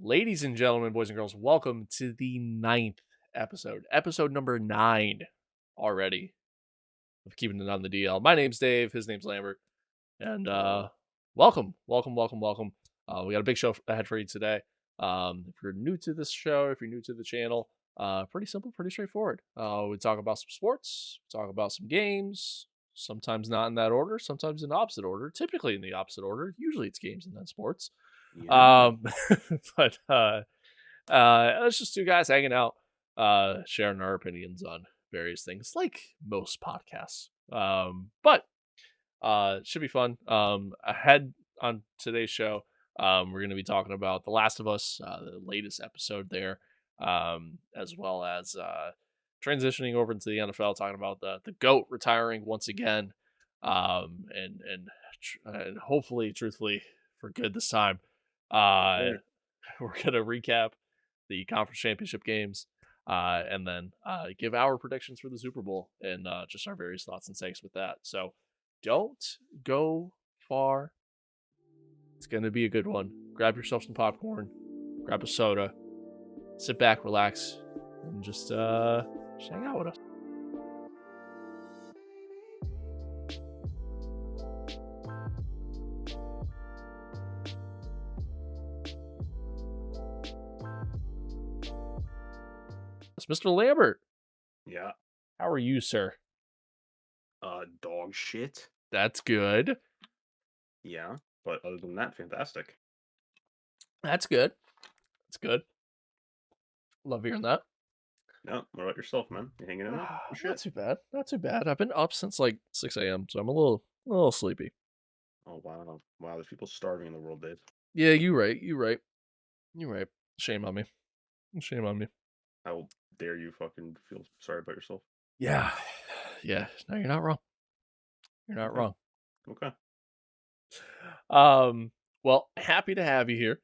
Ladies and gentlemen, boys and girls, welcome to the ninth episode number 9 already of Keeping It on the DL. My name's Dave, his name's Lambert, and Hello. welcome. We got a big show ahead for you today. If you're new to this show, if you're new to the channel, pretty simple, pretty straightforward. We talk about some sports, talk about some games, sometimes not in that order, sometimes in opposite order, typically in the opposite order. Usually it's games and then sports. Yeah. Um, but it's just two guys hanging out, sharing our opinions on various things, like most podcasts. But it should be fun. Ahead on today's show, we're going to be talking about The Last of Us, the latest episode there, as well as transitioning over into the NFL, talking about the GOAT retiring once again, and hopefully, truthfully, for good this time. Uh, Right. we're gonna recap the conference championship games, and then give our predictions for the Super Bowl and just our various thoughts and takes with that. So don't go far. It's gonna be a good one. Grab yourself some popcorn, grab a soda, sit back, relax, and just hang out with us. It's Mr. Lambert. Yeah. How are you, sir? Dog shit. That's good. Yeah. But other than that, fantastic. That's good. That's good. Love hearing that. Yeah. What about yourself, man? You hanging in there? Not Shit. too bad. Not too bad. I've been up since like 6 a.m., so I'm a little sleepy. Oh wow. Wow, there's people starving in the world, Dave. Yeah, you right. You right. Shame on me. Shame on me. How dare you fucking feel sorry about yourself? Yeah. Yeah. No, you're not wrong. You're not Okay. wrong. Okay. Well, happy to have you here.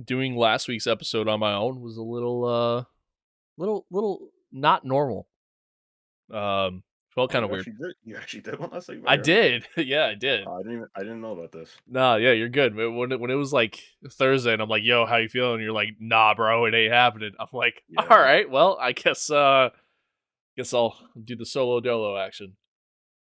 Doing last week's episode on my own was a little not normal. Felt Oh, kind of weird. you actually did one last week? I Very nice. did. Yeah, I did. I didn't know about this. Nah, yeah, you're good. When it was like Thursday and I'm like, "Yo, how you feeling?" And you're like, "Nah, bro, it ain't happening." I'm like, "All Yeah. right, well, I guess I'll do the solo dolo action."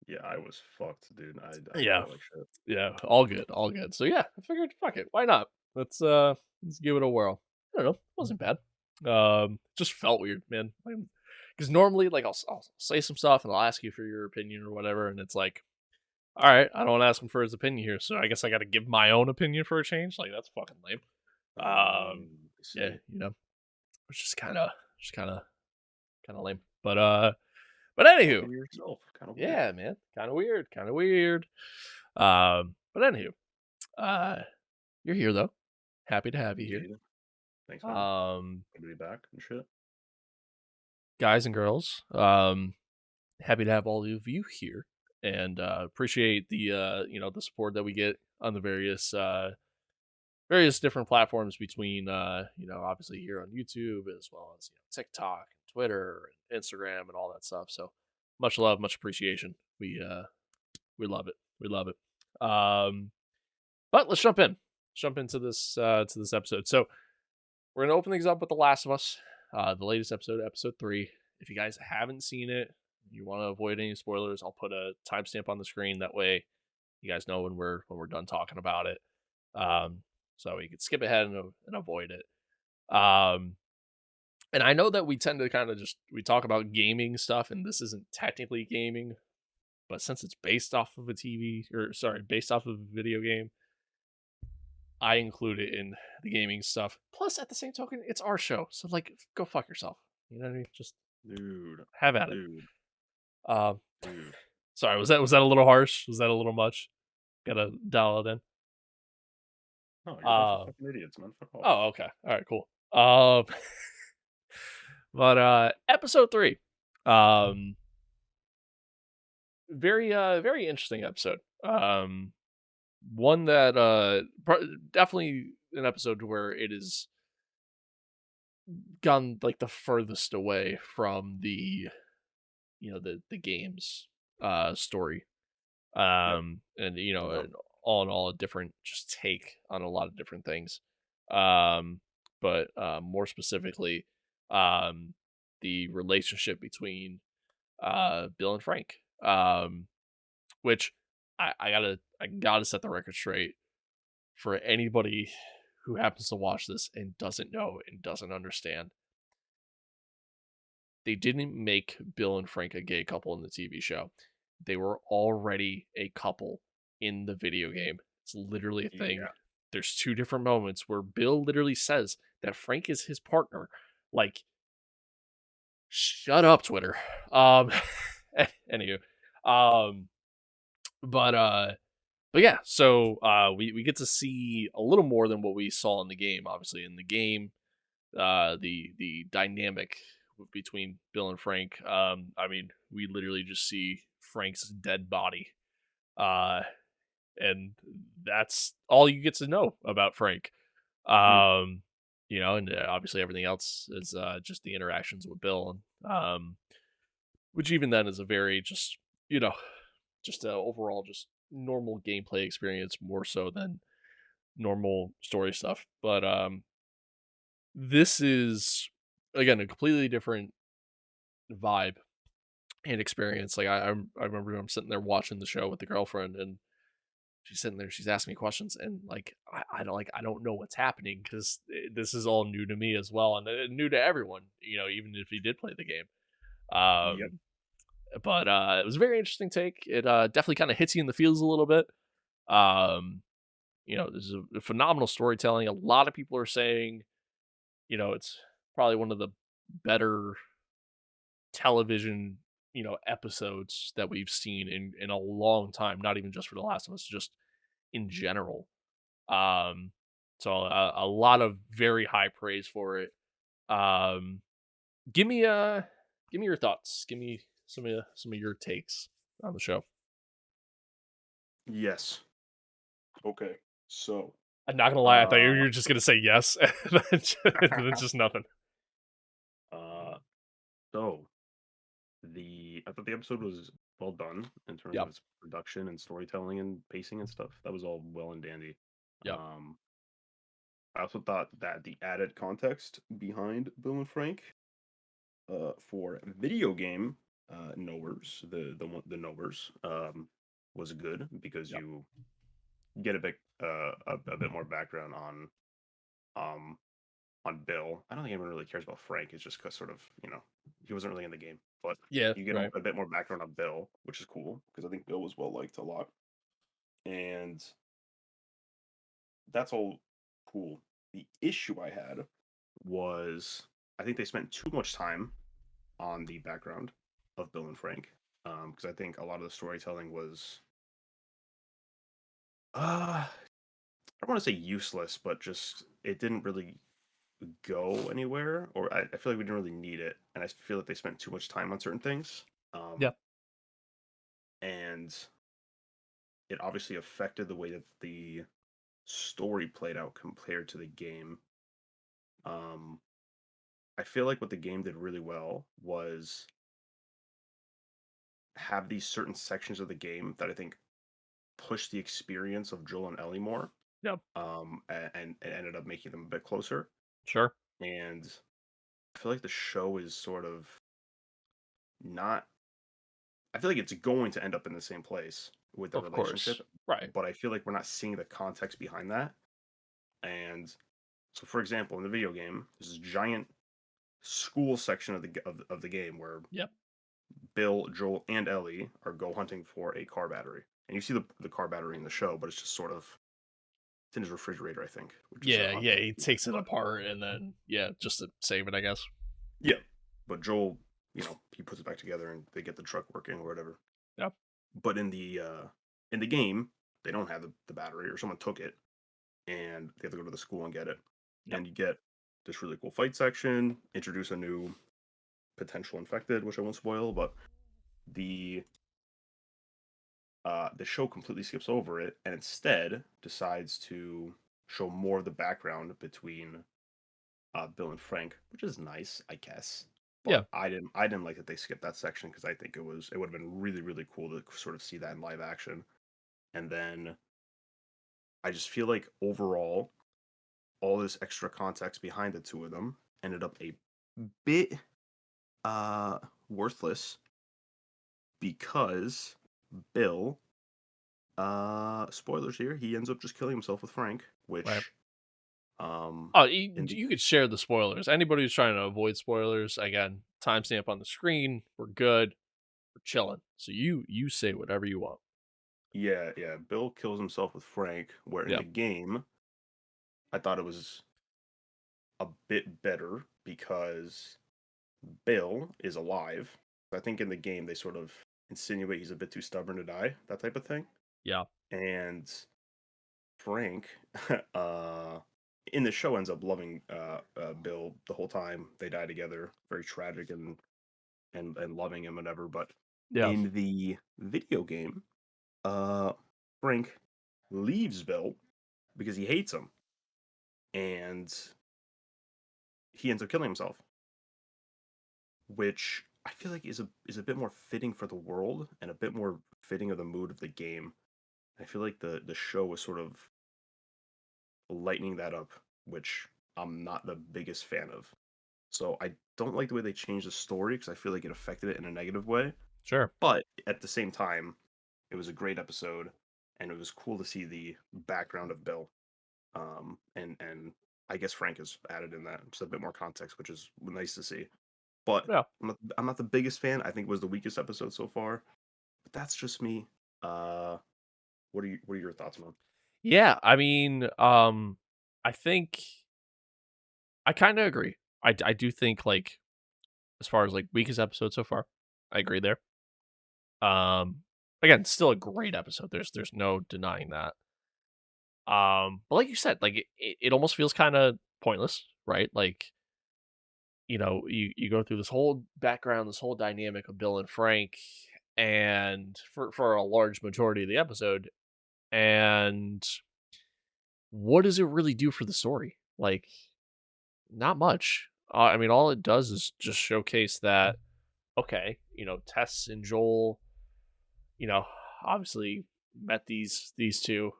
Yeah, I was fucked, dude. I Yeah. felt like shit. Yeah, all good. So yeah, I figured fuck it, why not? Let's give it a whirl. I don't know, it wasn't bad. Just felt weird, man. Because normally like I'll say some stuff and I'll ask you for your opinion or whatever, and it's like, all right, I don't want to ask him for his opinion here, so I guess I got to give my own opinion for a change. Like that's fucking lame. I Yeah, see. it's just kind of lame. But anywho, Talking to yourself. Kind of weird. yeah, man, kind of weird. But anywho, uh, you're here though. Happy to have you here. Indeed. Thanks, man. Um, Good to be back and shit. guys and girls, happy to have all of you here, and appreciate the the support that we get on the various different platforms between obviously here on YouTube as well as TikTok, Twitter, and Instagram, and all that stuff. So much love, much appreciation. We love it. We love it. But let's jump in. Let's jump into this episode. So we're gonna open things up with The Last of Us, the latest episode, episode 3. If you guys haven't seen it, you want to avoid any spoilers, I'll put a timestamp on the screen. That way, you guys know when we're done talking about it. So you can skip ahead and avoid it. And I know that we tend to kind of we talk about gaming stuff, and this isn't technically gaming, but since it's based off of based off of a video game, I include it in the gaming stuff. Plus, at the same token, it's our show, so like, go fuck yourself. You know what I mean? Just Dude. have at it. Dude. Um, Dude. sorry, was that a little harsh? Was that a little much? Gotta dial it in. Oh, you're a bunch of fucking idiots, man. Fuck off. Oh, okay. All right, cool. But episode 3, um, very interesting episode. One that definitely an episode where it is gone like the furthest away from the game's story. Yep. And No doubt. all in all a different just take on a lot of different things. um, but more specifically, um, the relationship between Bill and Frank, which I gotta set the record straight for anybody who happens to watch this and doesn't know and doesn't understand. They didn't make Bill and Frank a gay couple in the TV show. They were already a couple in the video game. It's literally a thing. Yeah. There's two different moments where Bill literally says that Frank is his partner. Like, shut up, Twitter. Um, anywho, um, but yeah. So we get to see a little more than what we saw in the game. Obviously, in the game, the dynamic between Bill and Frank. I mean, we literally just see Frank's dead body, uh, and that's all you get to know about Frank. Mm. Um, and obviously everything else is just the interactions with Bill, and which even then is a very just just a overall just normal gameplay experience more so than normal story stuff. But this is again a completely different vibe and experience. Like I remember I'm sitting there watching the show with the girlfriend, and she's sitting there, she's asking me questions, and like I don't know what's happening because this is all new to me as well, and new to everyone. Even if you did play the game. Yep. But it was a very interesting take. It definitely kind of hits you in the feels a little bit. Um, this is a phenomenal storytelling. A lot of people are saying, it's probably one of the better television, episodes that we've seen in a long time, not even just for The Last of Us, just in general. Um, so a lot of very high praise for it. Um, give me give me your thoughts. Give me some of your takes on the show. Yes. Okay. So, I'm not gonna lie, I thought you uh, were just gonna say yes, and then just nothing. uh, so I thought the episode was well done in terms of Yep, its production and storytelling and pacing and stuff. That was all well and dandy. yep, Um, I also thought that the added context behind Bill and Frank, for video game, knowers, the knowers, was good because yep. you get a bit more background um on Bill. I don't think anyone really cares about Frank. It's just because sort of he wasn't really in the game, but Yeah, you get right. a bit more background on Bill, which is cool because I think Bill was well liked a lot, and that's all cool. The issue I had was I think they spent too much time on the background of Bill and Frank, because I think a lot of the storytelling was I don't want to say useless, but just it didn't really go anywhere, or I feel like we didn't really need it, and I feel like they spent too much time on certain things, Yep, and it obviously affected the way that the story played out compared to the game. Um, I feel like what the game did really well was have these certain sections of the game that I think pushed the experience of Joel and Ellie more, yep. and it ended up making them a bit closer. Sure, And I feel like the show is sort of not. I feel like it's going to end up in the same place with the of course. relationship, Right. but I feel like we're not seeing the context behind that. And so, for example, in the video game, there's this giant school section of the game where Yep. Bill, Joel, and Ellie are go hunting for a car battery, and you see the car battery in the show, but it's just sort of it's in his refrigerator, I think, which is Yeah, yeah. odd. He takes it But apart and then yeah, just to save it, I guess. yeah, but Joel, he puts it back together and they get the truck working or whatever. Yep. But in the game, they don't have the battery, or someone took it, and they have to go to the school and get it. Yep. And you get this really cool fight section, introduce a new potential infected, which I won't spoil, but the the show completely skips over it and instead decides to show more of the background between Bill and Frank, which is nice, I guess. Yeah. But I didn't like that they skipped that section because I think it would have been really really cool to sort of see that in live action. And then I just feel like overall all this extra context behind the two of them ended up a bit uh worthless because Bill, spoilers here, he ends up just killing himself with Frank, Right. which um Oh, in the you could share the spoilers. Anybody who's trying to avoid spoilers, again, timestamp on the screen. We're good. We're chilling. So you say whatever you want. yeah, Bill kills himself with Frank, where in Yeah. the game I thought it was a bit better because Bill is alive. I think in the game they sort of insinuate he's a bit too stubborn to die, that type of thing. Yeah. And Frank, uh, in the show ends up loving Bill the whole time. They die together, very tragic and loving him, whatever. But Yeah. in the video game, uh, Frank leaves Bill because he hates him, and he ends up killing himself, which I feel like is a bit more fitting for the world and a bit more fitting of the mood of the game. I feel like the show was sort of lightening that up, which I'm not the biggest fan of. So I don't like the way they changed the story because I feel like it affected it in a negative way. Sure. But at the same time, it was a great episode, and it was cool to see the background of Bill. And I guess Frank is added in that, just a bit more context, which is nice to see. But Yeah. I'm not the biggest fan. I think it was the weakest episode so far. But that's just me. Uh, what are your thoughts, man? Yeah. I mean, I think I kind of agree. I do think like as far as like weakest episode so far, I agree there. Um, again, still a great episode. There's no denying that. But like you said, like it almost feels kind of pointless, right? Like you go through this whole background, this whole dynamic of Bill and Frank, and for a large majority of the episode, and what does it really do for the story? Like, not much. I mean, all it does is just showcase that okay, Tess and Joel, you know, obviously met these two,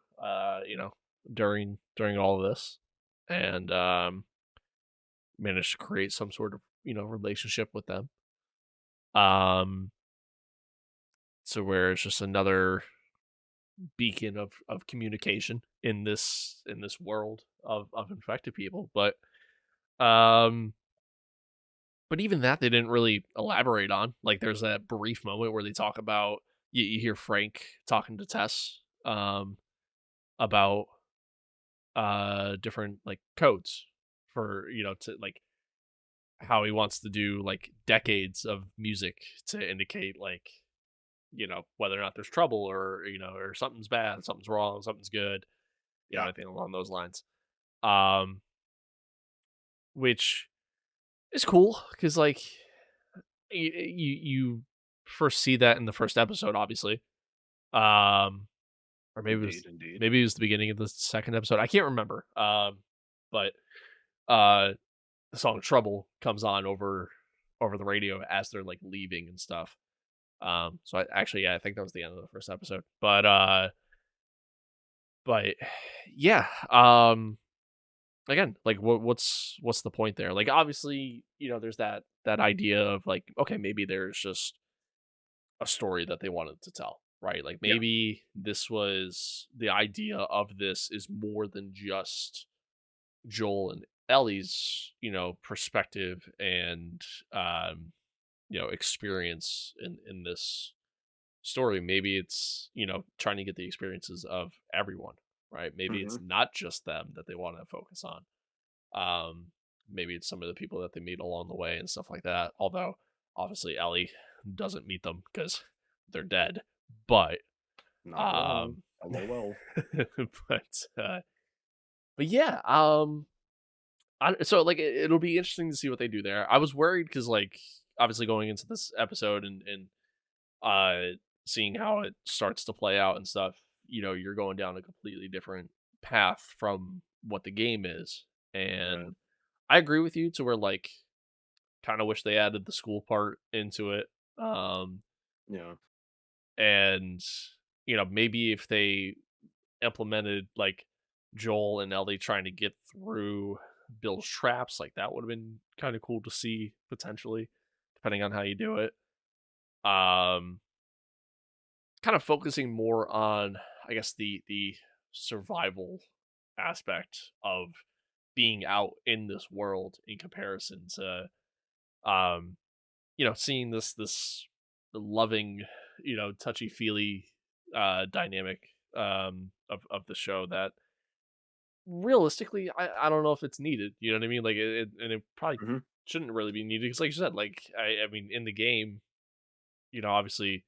during all of this, and managed to create some sort of relationship with them. Um, so where it's just another beacon of communication in this world of infected people, um, but even that they didn't really elaborate on. Like, there's that brief moment where they talk about you hear Frank talking to Tess, about different like codes for to like how he wants to do like decades of music to indicate like whether or not there's trouble or or something's bad, something's wrong, something's good, Yeah. anything along those lines. Um, which is cool because like you first see that in the first episode, obviously. Um, or Indeed, indeed. maybe it was the beginning of the second episode. I can't remember. But uh, the song "Trouble" comes on over the radio as they're like leaving and stuff. So yeah, I think that was the end of the first episode. But yeah, again, like what's the point there? Like obviously, there's that idea of like okay, maybe there's just a story that they wanted to tell, right? Like Yeah. maybe this was the idea of this is more than just Joel and Ellie's, perspective and experience in this story. Maybe it's, trying to get the experiences of everyone, right? Maybe it's Hmm. not just them that they want to focus on. Um, maybe it's some of the people that they meet along the way and stuff like that. Although obviously Ellie doesn't meet them because they're dead. But Not wrong. um LOL. but uh but yeah, so like it'll be interesting to see what they do there. I was worried because like obviously going into this episode and seeing how it starts to play out and stuff, you're going down a completely different path from what the game is. Right. And I agree with you to where like kind of wish they added the school part into it. Um Yeah. and maybe if they implemented like Joel and Ellie trying to get through Bill's traps. Like that would have been kind of cool to see potentially, depending on how you do it. Um, Kind of focusing more on, I guess, the survival aspect of being out in this world in comparison to um seeing this loving, touchy feely dynamic of the show that realistically I don't know if it's needed. You know what I mean? Like and it probably Hmm. shouldn't really be needed because like you said, like I mean in the game, obviously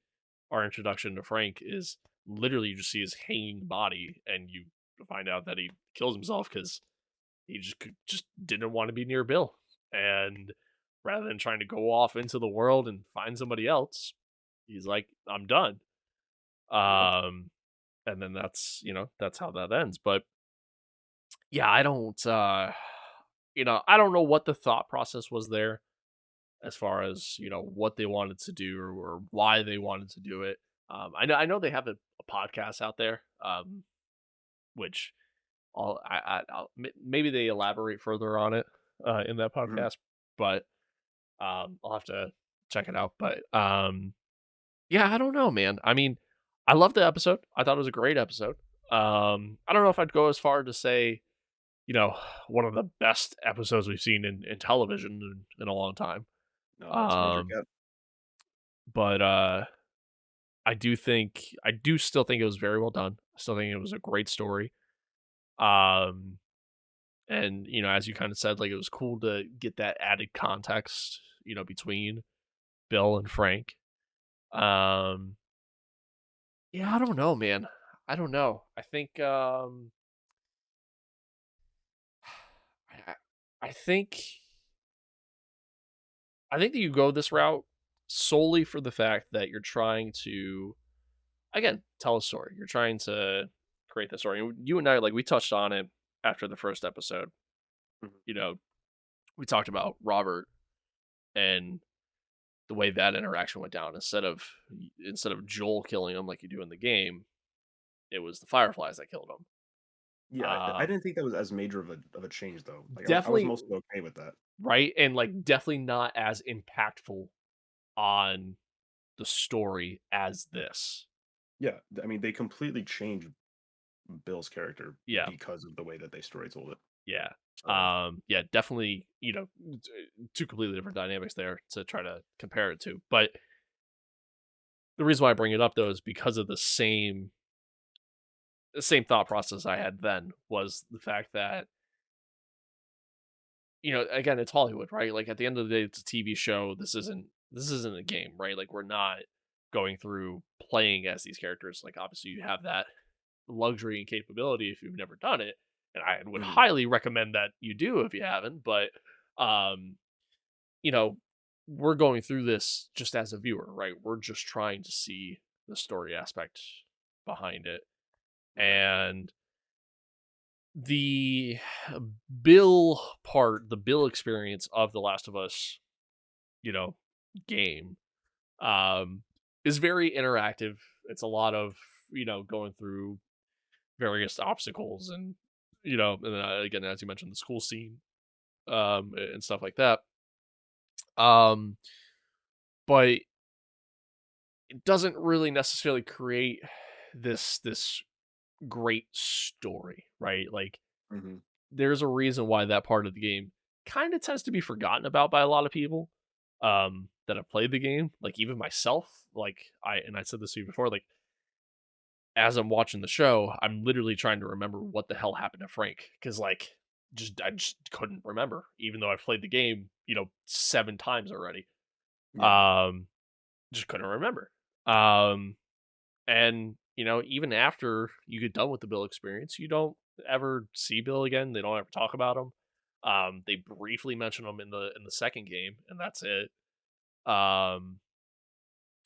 our introduction to Frank is literally you just see his hanging body and you find out that he kills himself because he just didn't want to be near Bill. And rather than trying to go off into the world and find somebody else, he's like, I'm done. Yep. Um and then that's how that ends. But yeah, I don't I don't know what the thought process was there as far as, what they wanted to do or why they wanted to do it. I know they have a podcast out there, which maybe they elaborate further on it in that Hmm. podcast, but I'll have to check it out. But yeah, I don't know, man. I mean, I love the episode. I thought it was a great episode. I don't know if I'd go as far to say, you know, one of the best episodes we've seen in television in a long time. No, that's a major Um, get. but I do still think it was very well done. I still think it was a great story. Um, and as you kind of said, like it was cool to get that added context, between Bill and Frank. Um, yeah, I don't know, man. I don't know. I, I think I think that you go this route solely for the fact that you're trying to, again, tell a story. You're trying to create the story. You and I, like, we touched on it after the first episode. Mhm. You know, we talked about Robert and the way that interaction went down. Instead of Joel killing him like you do in the game, it was the Fireflies that killed him. Yeah, I Um, didn't think that was as major of a change though. Like I was Definitely mostly okay with that. right, and like definitely not as impactful on the story as this. Yeah, I mean they completely changed Bill's character Yeah, because of the way that they story told it. yeah. So, Yeah, definitely, two completely different dynamics there to try to compare it to. But the reason why I bring it up though is because of the same thought process I had then was the fact that, again, it's Hollywood, right? Like at the end of the day, it's a TV show. This isn't a game, right? Like we're not going through playing as these characters. Like obviously you have that luxury and capability if you've never done it. And I would mhm, highly recommend that you do if you haven't. But um, you know, we're going through this just as a viewer, right? We're just trying to see the story aspect behind it. right. And the the Bill experience of The Last of Us, you know, game, um, is very interactive. It's a lot of, going through various obstacles and, again, as you mentioned, the school scene, and stuff like that. Um, but it doesn't really necessarily create this great story, right? Like Mhm. there's a reason why that part of the game kind of tends to be forgotten about by a lot of people that have played the game. Like even myself, like I said this to you before, like as I'm watching the show, I'm literally trying to remember what the hell happened to Frank because like I just couldn't remember, even though I've played the game, 7 times already. Yeah. Um, just couldn't remember. Um, And, even after you get done with the Bill experience, you don't ever see Bill again. They don't ever talk about him. They briefly mention him in the second game, and that's it. Um,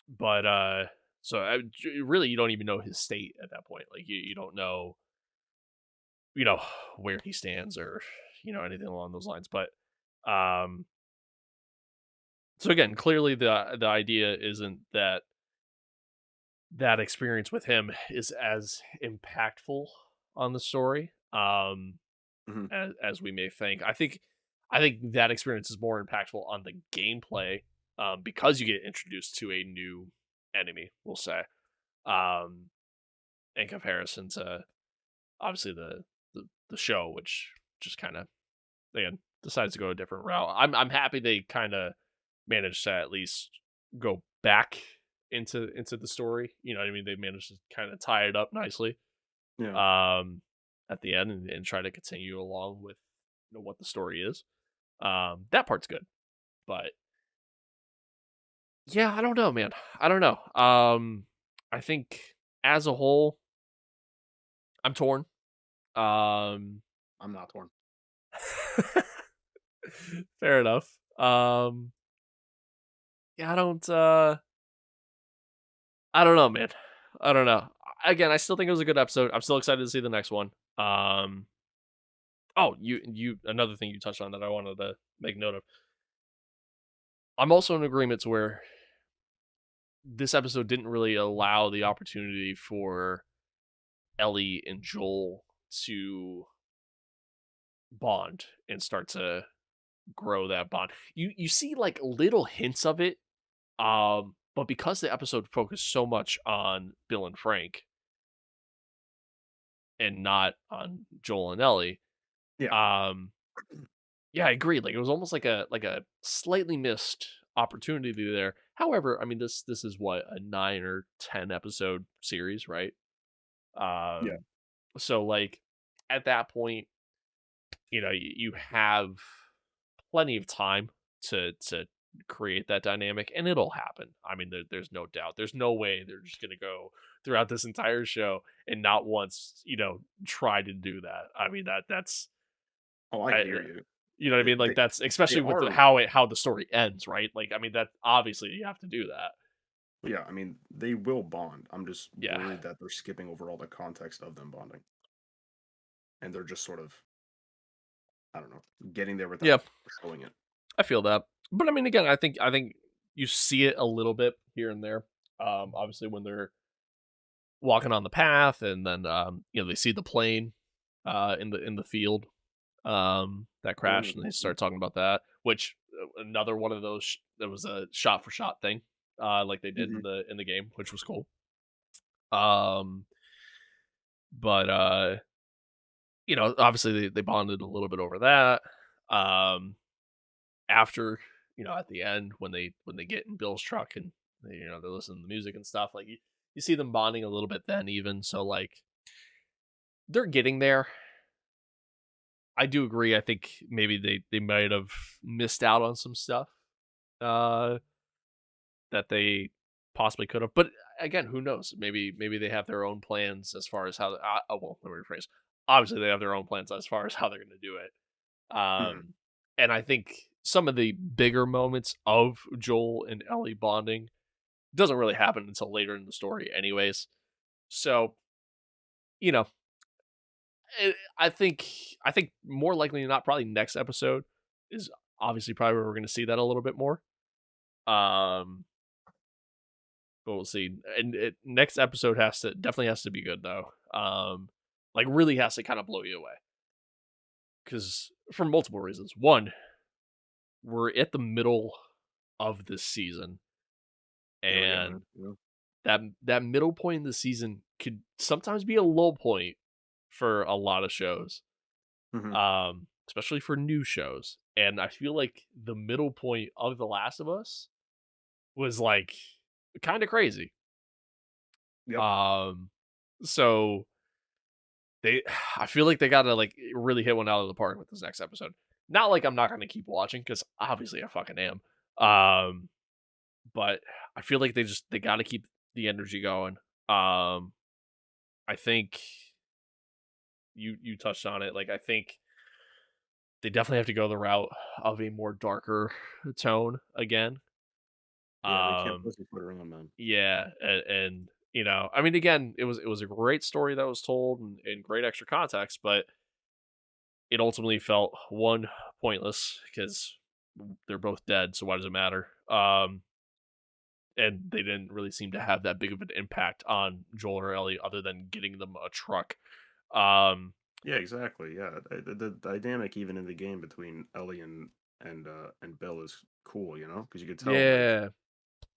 but so really, you don't even know his state at that point. Like you don't know, you know, where he stands or anything along those lines. But um, so again, clearly the idea isn't that experience with him is as impactful on the story. um, Mhm. as we may think. I think that experience is more impactful on the gameplay, because you get introduced to a new enemy, we'll say, um, in comparison to obviously the show, which just kind of again decides to go a different route. I'm happy they kind of managed to at least go back into the story. You know what I mean? They managed to kind of tie it up nicely, Yeah. um, at the end, and try to continue along with what the story is. That part's good, but yeah, I don't know, man. I don't know. I think as a whole, I'm torn. Um, I'm not torn. fair enough. Yeah, I don't know, man. I don't know. Again, I still think it was a good episode. I'm still excited to see the next one. Oh, you another thing you touched on that I wanted to make note of. I'm also in agreement to where this episode didn't really allow the opportunity for Ellie and Joel to bond and start to grow that bond. You see like little hints of it, but because the episode focused so much on Bill and Frank and not on Joel and Ellie, Yeah. um, yeah, I agree. Like it was almost like a slightly missed opportunity there. However, I mean this is what, a 9 or 10 episode series, right? Yeah. Um, so like at that point, you have plenty of time to create that dynamic, and it'll happen. I mean, there's no doubt. There's no way they're just gonna go throughout this entire show and not once, try to do that. I mean, that's Oh, I I, hear you. you know what I They mean? Like they that's they especially with are how the story ends, right? Like, I mean, that obviously you have to do that. yeah, I mean, they will bond. I'm just Yeah, worried that they're skipping over all the context of them bonding, and they're just sort of, I don't know, getting there yeah, without showing it. I feel that. But I mean, again, I think you see it a little bit here and there. Obviously when they're walking on the path, and then they see the plane in the field that The one crashed, with and they start talking about that, which another one of those that was a shot for shot thing, like they did in Mhm. the game, which was cool. um but obviously they bonded a little bit over that. After, at the end when they get in Bill's truck, and they're listening to the music and stuff, like you see them bonding a little bit then, even so, like they're getting there. I do agree. I think maybe they might have missed out on some stuff uh that they possibly could have. But again, who knows? Maybe they have their own plans as far as how. Well, let me rephrase. Obviously, they have their own plans as far as how they're going to do it. Mhm. And I think some of the bigger moments of Joel and Ellie bonding doesn't really happen until later in the story, anyways. So you know, I think more likely than not, probably next episode is obviously probably where we're going to see that a little bit more. Um, but we'll see. And next episode definitely has to be good though. Like really has to kind of blow you away, because for multiple reasons. One, we're at the middle of this season, Yeah, we're getting there. and Yeah. that middle point in the season could sometimes be a low point for a lot of shows, Mhm. especially for new shows. And I feel like the middle point of The Last of Us was like kind of crazy. Yep. Um, so they, I feel like they gotta like really hit one out of the park with this next episode. Not like I'm not gonna keep watching, because obviously I fucking am. Um, but I feel like they gotta keep the energy going. I think you touched on it. Like I think they definitely have to go the route of a more darker tone again. Yeah, they can't Um, pussyfoot around, man. yeah, and I mean, again, it was a great story that was told, and great extra context, but it ultimately felt one, pointless, because they're both dead, so why does it matter? And they didn't really seem to have that big of an impact on Joel or Ellie, other than getting them a truck. Um, Yeah, exactly. Yeah, the dynamic even in the game between Ellie and Bill is cool, you know, because you could tell like Yeah,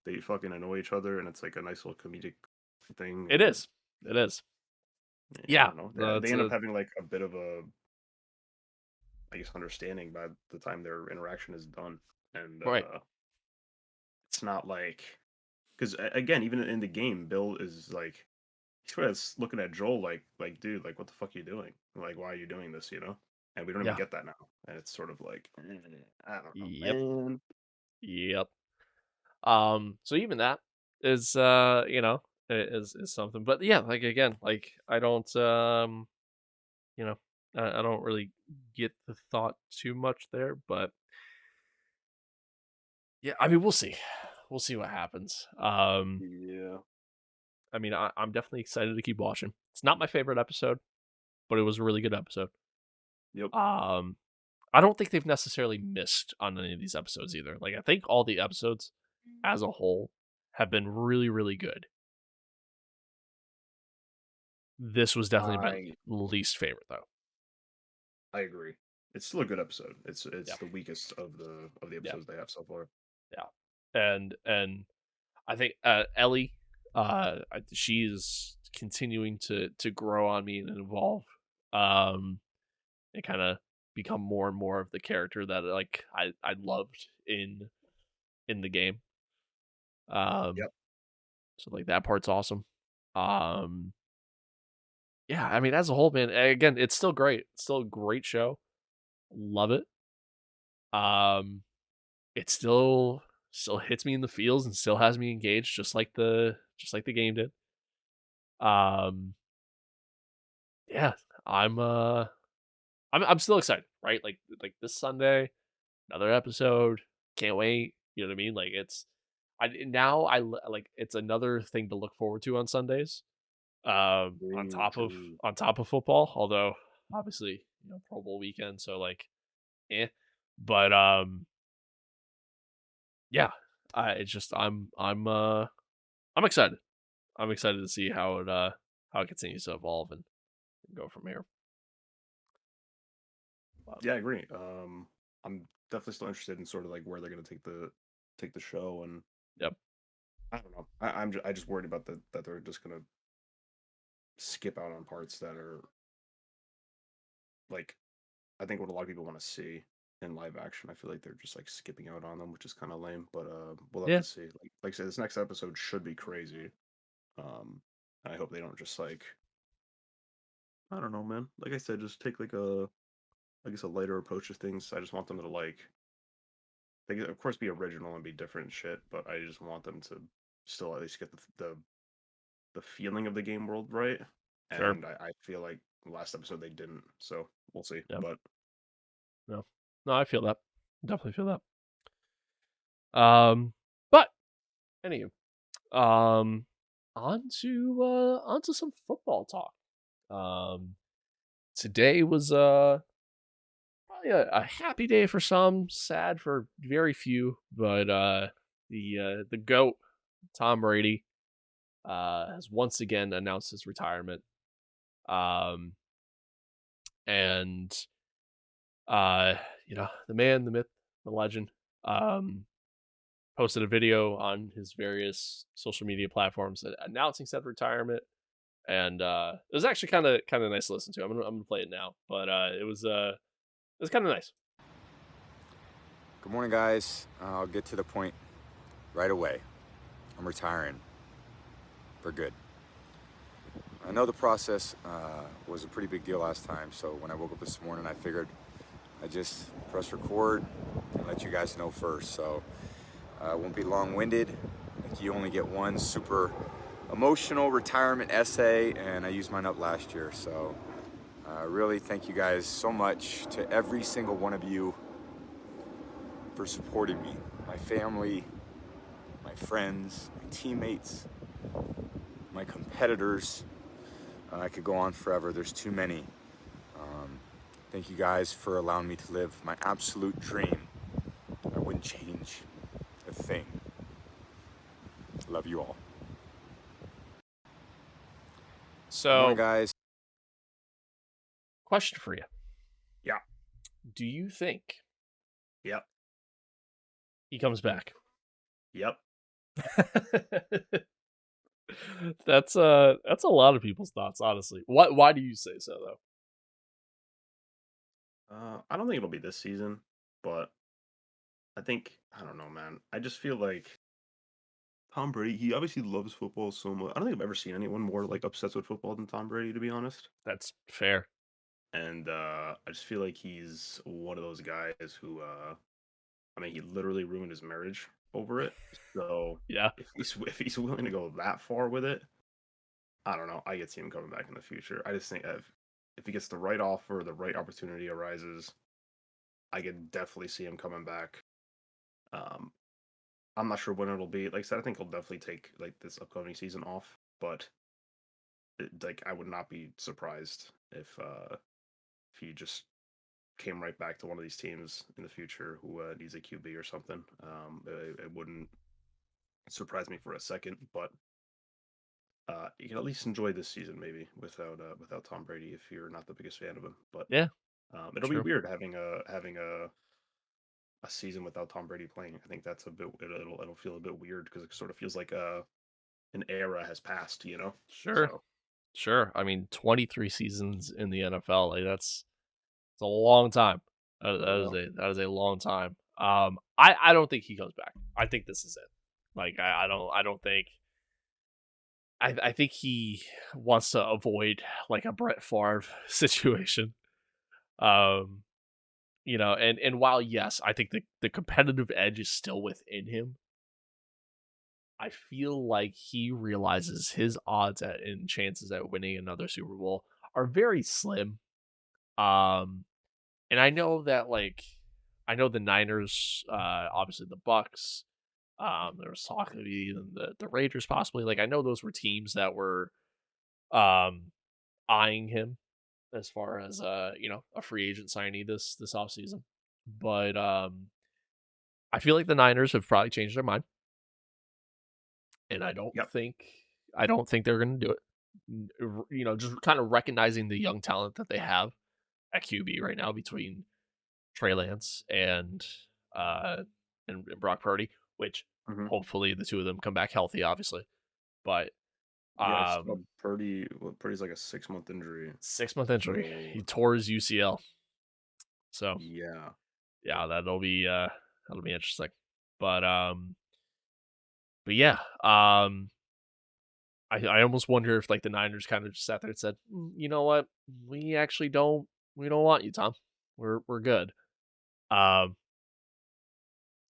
they fucking annoy each other, and it's like a nice little comedic thing. it And is. It is. yeah, I Yeah, don't know, no, they it's end up a having like a bit of a, I guess, understanding by the time their interaction is done, and right. it's not like because again, even in the game, Bill is like he's sort of looking at Joel like dude, like what the fuck are you doing? Like why are you doing this? You know? And we don't even Yeah. get that now, and it's sort of like I don't know, Yep. man. Yep. So even that is is something. But yeah, like again, like I don't you know, I don't really get the thought too much there, but yeah, I mean we'll see. We'll see what happens. Yeah. I mean I'm definitely excited to keep watching. It's not my favorite episode, but it was a really good episode. Yep. Um I don't think they've necessarily missed on any of these episodes either. Like I think all the episodes as a whole have been really, really good. This was definitely my I least favorite though. I agree. It's still a good episode. Yeah. It's the weakest of the Yeah. episodes they have so far. Yeah. And I think Ellie, she's continuing to grow on me and evolve, um, and kind of become more and more of the character that like I loved in the game. Um, Yep. so like that part's awesome. Um, yeah, I mean as a whole, man, again, it's still great. It's still a great show. Love it. Um, it still hits me in the feels and still has me engaged just like the game did. Um, yeah, I'm uh I'm still excited, right? Like this Sunday, another episode. Can't wait. You know what I mean? Like it's like it's another thing to look forward to on Sundays. Me too. On top of football, although obviously, Pro Bowl weekend, so like eh. But yeah, I it's just I'm excited. I'm excited to see how it continues to evolve and go from here. But, Yeah, I agree. I'm definitely still interested in sort of like where they're gonna take the show, and yep, I don't know. I just worried about that they're just gonna skip out on parts that are like I think what a lot of people want to see in live action. I feel like they're just like skipping out on them, which is kind of lame. But we'll have yeah, to see. Like I said, this next episode should be crazy. Um, and I hope they don't just like I don't know, man. Like I said, just take like a I guess a lighter approach to things. I just want them to like they can, of course be original and be different shit, but I just want them to still at least get the feeling of the game world right. sure, And I feel like last episode they didn't, so we'll see. yep, But no, no, I feel that, definitely feel that. But anywho, um, on to some football talk. Um, Today was probably a happy day for some, sad for very few, but the goat Tom Brady has once again announced his retirement. Um, and uh, the man, the myth, the legend, um, posted a video on his various social media platforms announcing said retirement, and it was actually kind of nice to listen to. I'm gonna play it now, but it was kind of nice. Good morning, guys. I'll get to the point right away. I'm retiring for good. I know the process was a pretty big deal last time, so when I woke up this morning, I figured I'd just press record and let you guys know first. So I won't be long-winded. Like, you only get one super emotional retirement essay, and I used mine up last year. So really thank you guys so much, to every single one of you, for supporting me, my family, my friends, my teammates, my competitors. I could go on forever. There's too many. Thank you guys for allowing me to live my absolute dream. I wouldn't change a thing. Love you all. Good morning, So guys. Question for you: Yeah. do you think Yep. he comes back? Yep. That's a lot of people's thoughts, honestly. Why do you say so though? I don't think it'll be this season, but I don't know, man. I just feel like Tom Brady, he obviously loves football so much. I don't think I've ever seen anyone more like obsessed with football than Tom Brady, to be honest. That's fair. And I just feel like he's one of those guys who I mean, he literally ruined his marriage over it. So Yeah, if he's willing to go that far with it, I don't know. I could see him coming back in the future. I just think if he gets the right offer, the right opportunity arises, I could definitely see him coming back. Um, I'm not sure when it'll be. Like I said, I think he'll definitely take like this upcoming season off. But like, I would not be surprised if he just came right back to one of these teams in the future who needs a QB or something. It wouldn't surprise me for a second, but you can at least enjoy this season maybe without Tom Brady if you're not the biggest fan of him. But yeah, it'll be true. weird having a season without Tom Brady playing. I think that's a bit it'll feel a bit weird because it sort of feels like an era has passed, you know. Sure, So sure. I mean, 23 seasons in the NFL, like it's a long time. yeah, That is a long time. I don't think he comes back. I think this is it. Like I don't think I think he wants to avoid like a Brett Favre situation. Um, and while yes, I think the competitive edge is still within him, I feel like he realizes his odds at and chances at winning another Super Bowl are very slim. Um, and I know that like I know the Niners, obviously the Bucks. There was talk of even the Raiders possibly. Like I know those were teams that were um eyeing him as far as a free agent signee this offseason. But I feel like the Niners have probably changed their mind, and yep, I don't think they're going to do it. Just kind of recognizing the young talent that they have at QB right now between Trey Lance uh and Brock Purdy, which hmm hopefully the two of them come back healthy, obviously. But yeah. I saw um Purdy. Well, Purdy's like a 6 month injury, 6 month injury. so He tore his UCL. So yeah, yeah, that'll be interesting. But but yeah, I almost wonder if like the Niners kind of just sat there and said, You know what, we actually we don't want you, Tom. We're good." Um,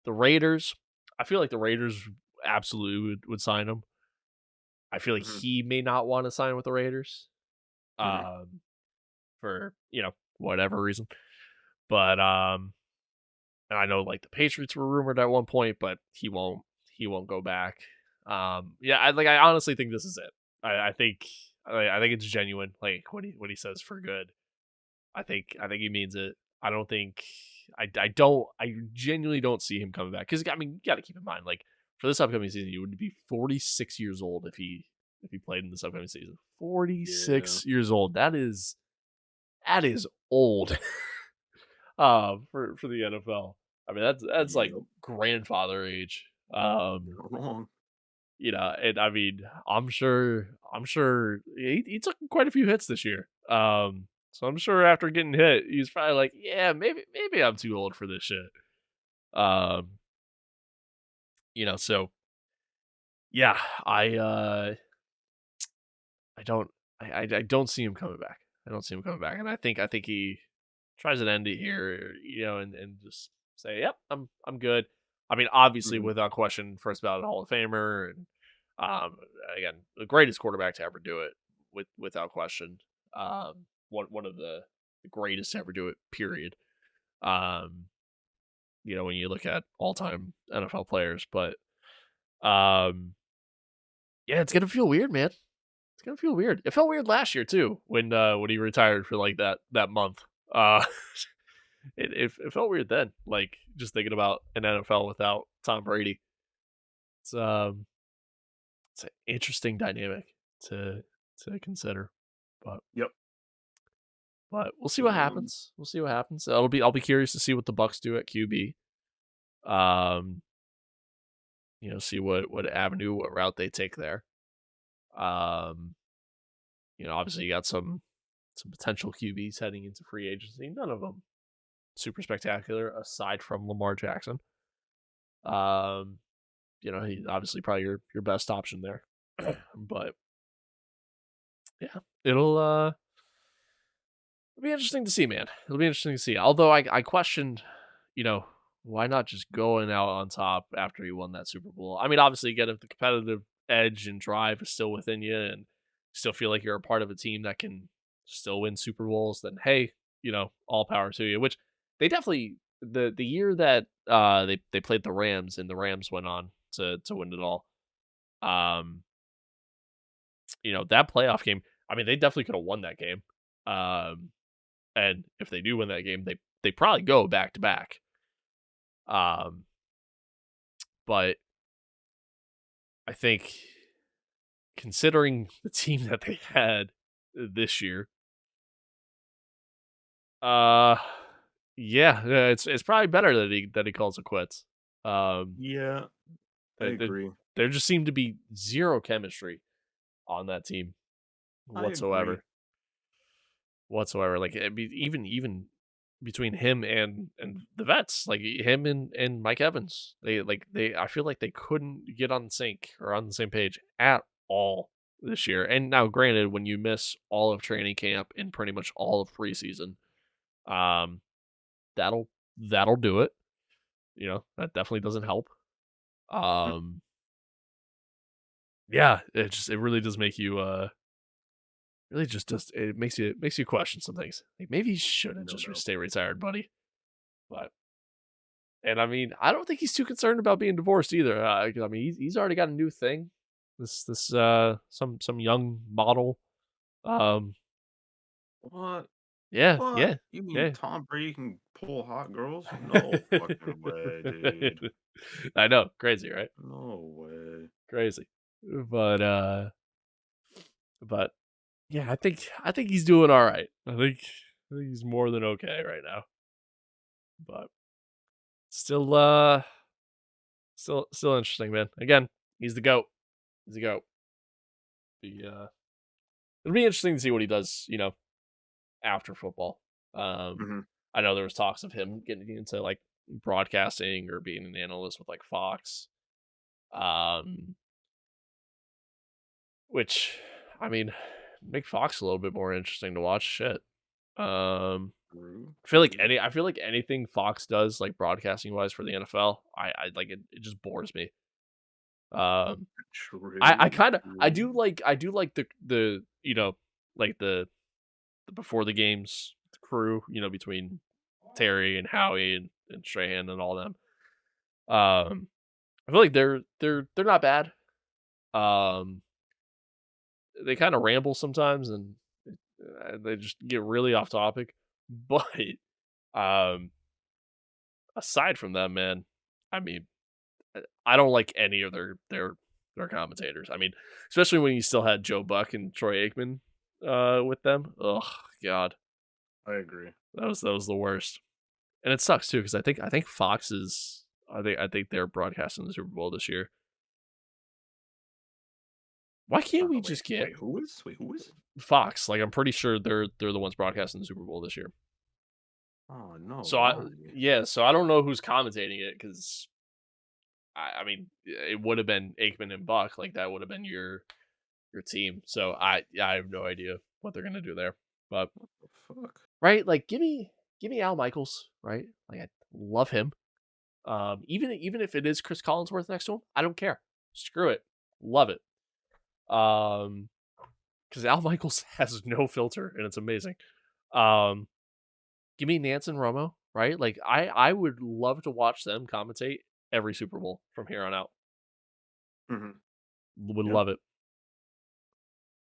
the Raiders, I feel like the Raiders absolutely would sign him. I feel like hmm he may not want to sign with the Raiders, hmm um, for whatever reason. But and I know like the Patriots were rumored at one point, but he won't go back. Yeah, I honestly think this is it. I think it's genuine, like what he says for good. I think he means it. I don't think I genuinely don't see him coming back because I mean you got to keep in mind like for this upcoming season you would be 46 years old if he played in this upcoming season. yeah, 46 years old. That is old. For the NFL. I mean that's like yep. grandfather age. Not wrong. And I mean I'm sure he took quite a few hits this year. So I'm sure after getting hit, he's probably like, yeah, maybe I'm too old for this shit. Um, so yeah, I don't I don't see him coming back. I don't see him coming back. And I think he tries to end it here, and just say, "Yep, I'm good." I mean, obviously, hmm without question, first ballot Hall of Famer, and um, again, the greatest quarterback to ever do it, without question. One of the greatest to ever do it. Period. Um, when you look at all time NFL players, but um, yeah, it's gonna feel weird, man. It's gonna feel weird. It felt weird last year too when he retired for like that month. Uh, it felt weird then, like just thinking about an NFL without Tom Brady. It's it's an interesting dynamic to consider, but Yep. But we'll see what happens. We'll see what happens. I'll be curious to see what the Bucks do at QB. Um, see what avenue, what route they take there. Um, obviously you got some potential QBs heading into free agency. None of them super spectacular aside from Lamar Jackson. He's obviously probably your best option there. But yeah, it'll be interesting to see, man. It'll be interesting to see. Although I questioned, why not just going out on top after you won that Super Bowl? I mean, obviously, again, if the competitive edge and drive is still within you and still feel like you're a part of a team that can still win Super Bowls, then hey, all power to you. Which they definitely the year that they played the Rams and the Rams went on to win it all. That playoff game, I mean, they definitely could have won that game. And if they do win that game, they probably go back to back. But I think considering the team that they had this year, it's probably better that he calls it quits. Yeah, I agree. There just seemed to be zero chemistry on that team whatsoever. Like even between him and the vets, like him and Mike Evans, they I feel like they couldn't get on sync or on the same page at all this year. And now, granted, when you miss all of training camp and pretty much all of preseason, that'll do it. That definitely doesn't help. Yeah, it really does make you really just does it makes you question some things. Like maybe he shouldn't stay retired, buddy. But and I mean, I don't think he's too concerned about being divorced either. I mean, he's already got a new thing. This some young model. What? Yeah, What? yeah. You mean Yeah. Tom Brady can pull hot girls? No fucking way, dude. I know, crazy, right? No way. Crazy. But yeah, I think he's doing all right. I think he's more than okay right now. But still interesting, man. Again, he's the GOAT. He's the GOAT. It'll be interesting to see what he does, after football. I know there was talks of him getting into like broadcasting or being an analyst with like Fox. Which I mean, make Fox a little bit more interesting to watch. Shit. I feel like anything Fox does, like broadcasting wise for the NFL, I like it. It just bores me. I do like the like the before the games crew, between Terry and Howie and Strahan and all them. I feel like they're not bad. They kind of ramble sometimes and they just get really off topic. But aside from that, man, I mean, I don't like any of their commentators. I mean, especially when you still had Joe Buck and Troy Aikman with them. Oh God, I agree. That was the worst, and it sucks too because I think Fox is. I think they're broadcasting the Super Bowl this year. Why can't we just get? Wait, who is? Fox? Like I'm pretty sure they're the ones broadcasting the Super Bowl this year. Oh no! So I don't know who's commentating it because I mean it would have been Aikman and Buck, like that would have been your team. So I have no idea what they're gonna do there. But what the fuck? Right, like give me Al Michaels, right? Like I love him. Even if it is Chris Collinsworth next to him, I don't care. Screw it, love it. Because Al Michaels has no filter and it's amazing. Give me Nance and Romo, right? Like I would love to watch them commentate every Super Bowl from here on out. Would love it.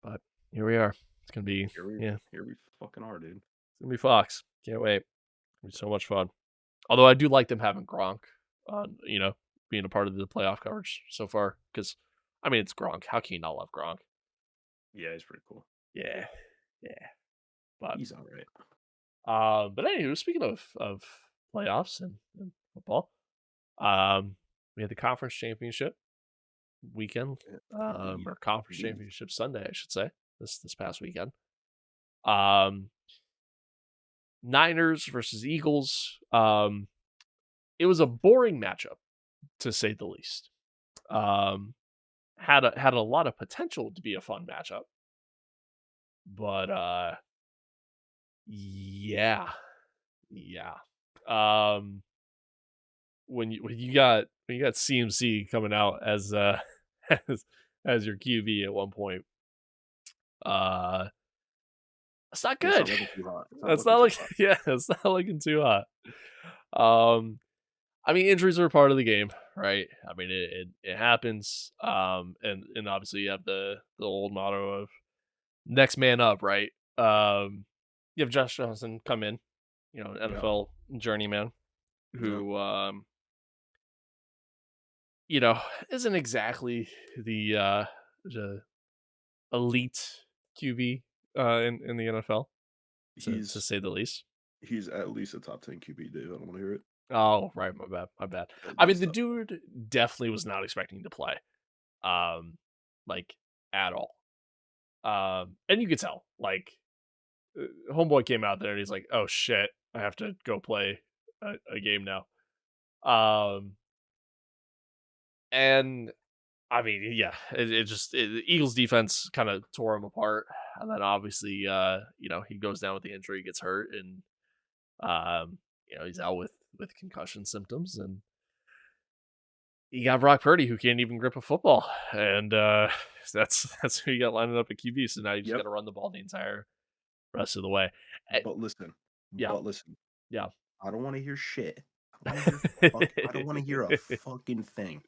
But here we are. It's gonna be here we fucking are, dude. It's gonna be Fox. Can't wait. It'll be so much fun. Although I do like them having Gronk on, being a part of the playoff coverage so far. Because I mean it's Gronk. How can you not love Gronk? Yeah, he's pretty cool. Yeah. But he's all right. But anyway, speaking of playoffs and football, we had the conference championship weekend, Indeed. or conference Indeed. championship Sunday, I should say, this past weekend. Um, Niners versus Eagles. It was a boring matchup, to say the least. Had a lot of potential to be a fun matchup, but yeah. Um, when you got CMC coming out as as as your QB at one point, uh, that's not It's not good. looking too hot. It's not That's looking not too like hot. yeah, it's not looking too hot. I mean, injuries are a part of the game, right? I mean, it happens. And obviously you have the old motto of next man up, right? You have Josh Johnson come in, Yeah. NFL journeyman, Yeah. who you know, isn't exactly the elite QB in the NFL, to He's say the least. he's at least a top 10 QB, Dave. I don't want to hear it. Oh, right, my bad, my bad. At I mean, least the top. dude definitely was not expecting to play, um, like at all. And you could tell, like, homeboy came out there and he's like, "Oh shit, I have to go play a game now." Um, and I mean, yeah, the Eagles defense kind of tore him apart, and then obviously, he goes down with the injury, gets hurt, and he's out with concussion symptoms, and you got Brock Purdy who can't even grip a football, and that's who you got lining up at QB. So now you just got Yep. to run the ball the entire rest of the way. Eh, But listen. yeah, But listen. yeah, I don't want to hear shit. I don't want to hear a fucking thing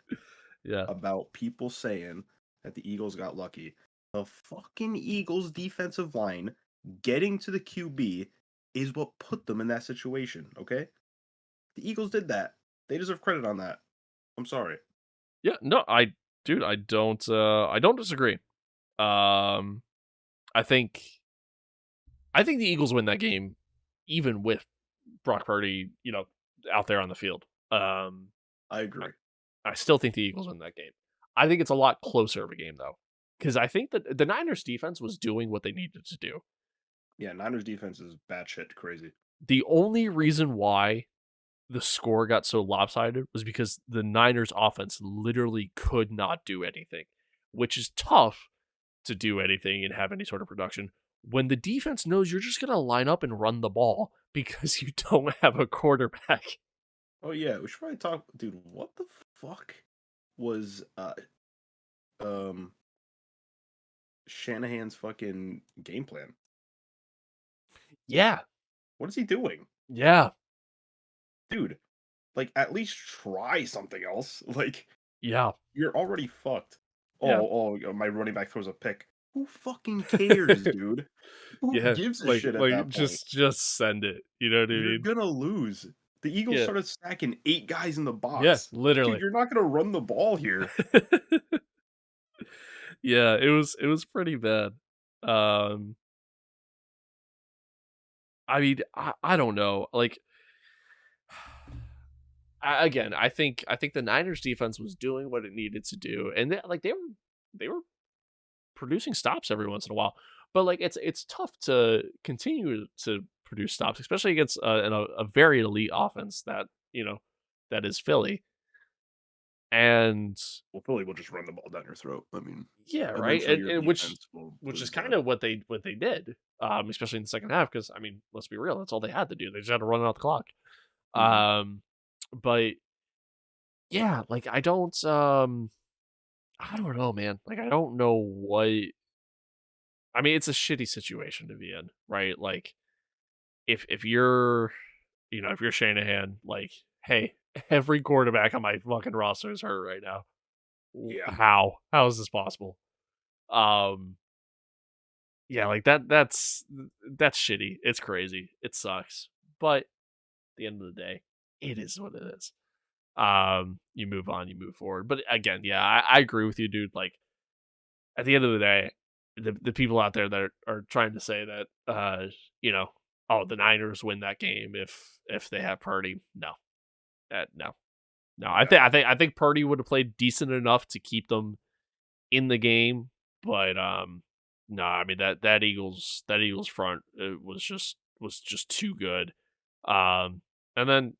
yeah, about people saying that the Eagles got lucky. The fucking Eagles defensive line getting to the QB is what put them in that situation, okay? The Eagles did that. They deserve credit on that. I'm sorry. yeah. No, dude, I don't disagree. Um, I think the Eagles win that game, even with Brock Purdy, out there on the field. I agree. I still think the Eagles win that game. I think it's a lot closer of a game though, because I think that the Niners defense was doing what they needed to do. Yeah, Niners defense is batshit crazy. The only reason why the score got so lopsided was because the Niners offense literally could not do anything, which is tough to do anything and have any sort of production when the defense knows you're just going to line up and run the ball because you don't have a quarterback. Oh yeah, we should probably talk, dude. What the fuck was um Shanahan's fucking game plan? Yeah. What is he doing? Yeah. Dude, like at least try something else. Like Yeah. you're already fucked. Yeah. My running back throws a pick. Who fucking cares, dude? Who Yeah. gives a Like shit at like that point? just send it. You know what I You're mean? gonna lose. The Eagles Yeah. started stacking 8 guys in the Yeah, box. Dude, literally. you're not gonna run the ball here. Yeah, it was pretty bad. Um I mean, I don't know. Like again, I think the Niners defense was doing what it needed to do, and they were producing stops every once in a while. But like it's tough to continue to produce stops, especially against a very elite offense that that is Philly. And Well, Philly will just run the ball down your throat. I mean, yeah, right, eventually your and defense will which is prove kind that. of what they did, especially in the second half. Because I mean, let's be real, that's all they had to do. They just had to run out the clock. Mhm. But yeah, like I don't know, man. Like I don't know what. I mean, it's a shitty situation to be in, right? Like if you're if you're Shanahan, like, hey, every quarterback on my fucking roster is hurt right now. Yeah. How is this possible? Um, yeah, like that's shitty. It's crazy. It sucks. But at the end of the day, it is what it is. You move on, you move forward. But again, yeah, I agree with you, dude. Like at the end of the day, the people out there that are trying to say that you know, oh, the Niners win that game if they have Purdy. No, no, no. I think Purdy would have played decent enough to keep them in the game, but no, I mean that Eagles front was just too good. And then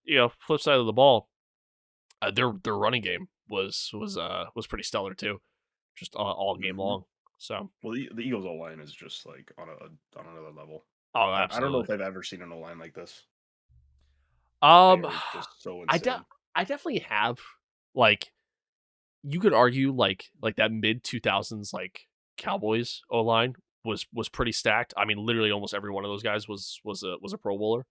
flip side of the ball, their running game was pretty stellar too, just all game Mhm. long. So Well, the Eagles O line is just like on another level. oh, I don't know absolutely. if I've ever seen an O line like this. Um, They're just so I de- insane. I definitely have like you could argue like that mid 2000s like Cowboys O line was pretty stacked. I mean, literally almost every one of those guys was a Pro Bowler.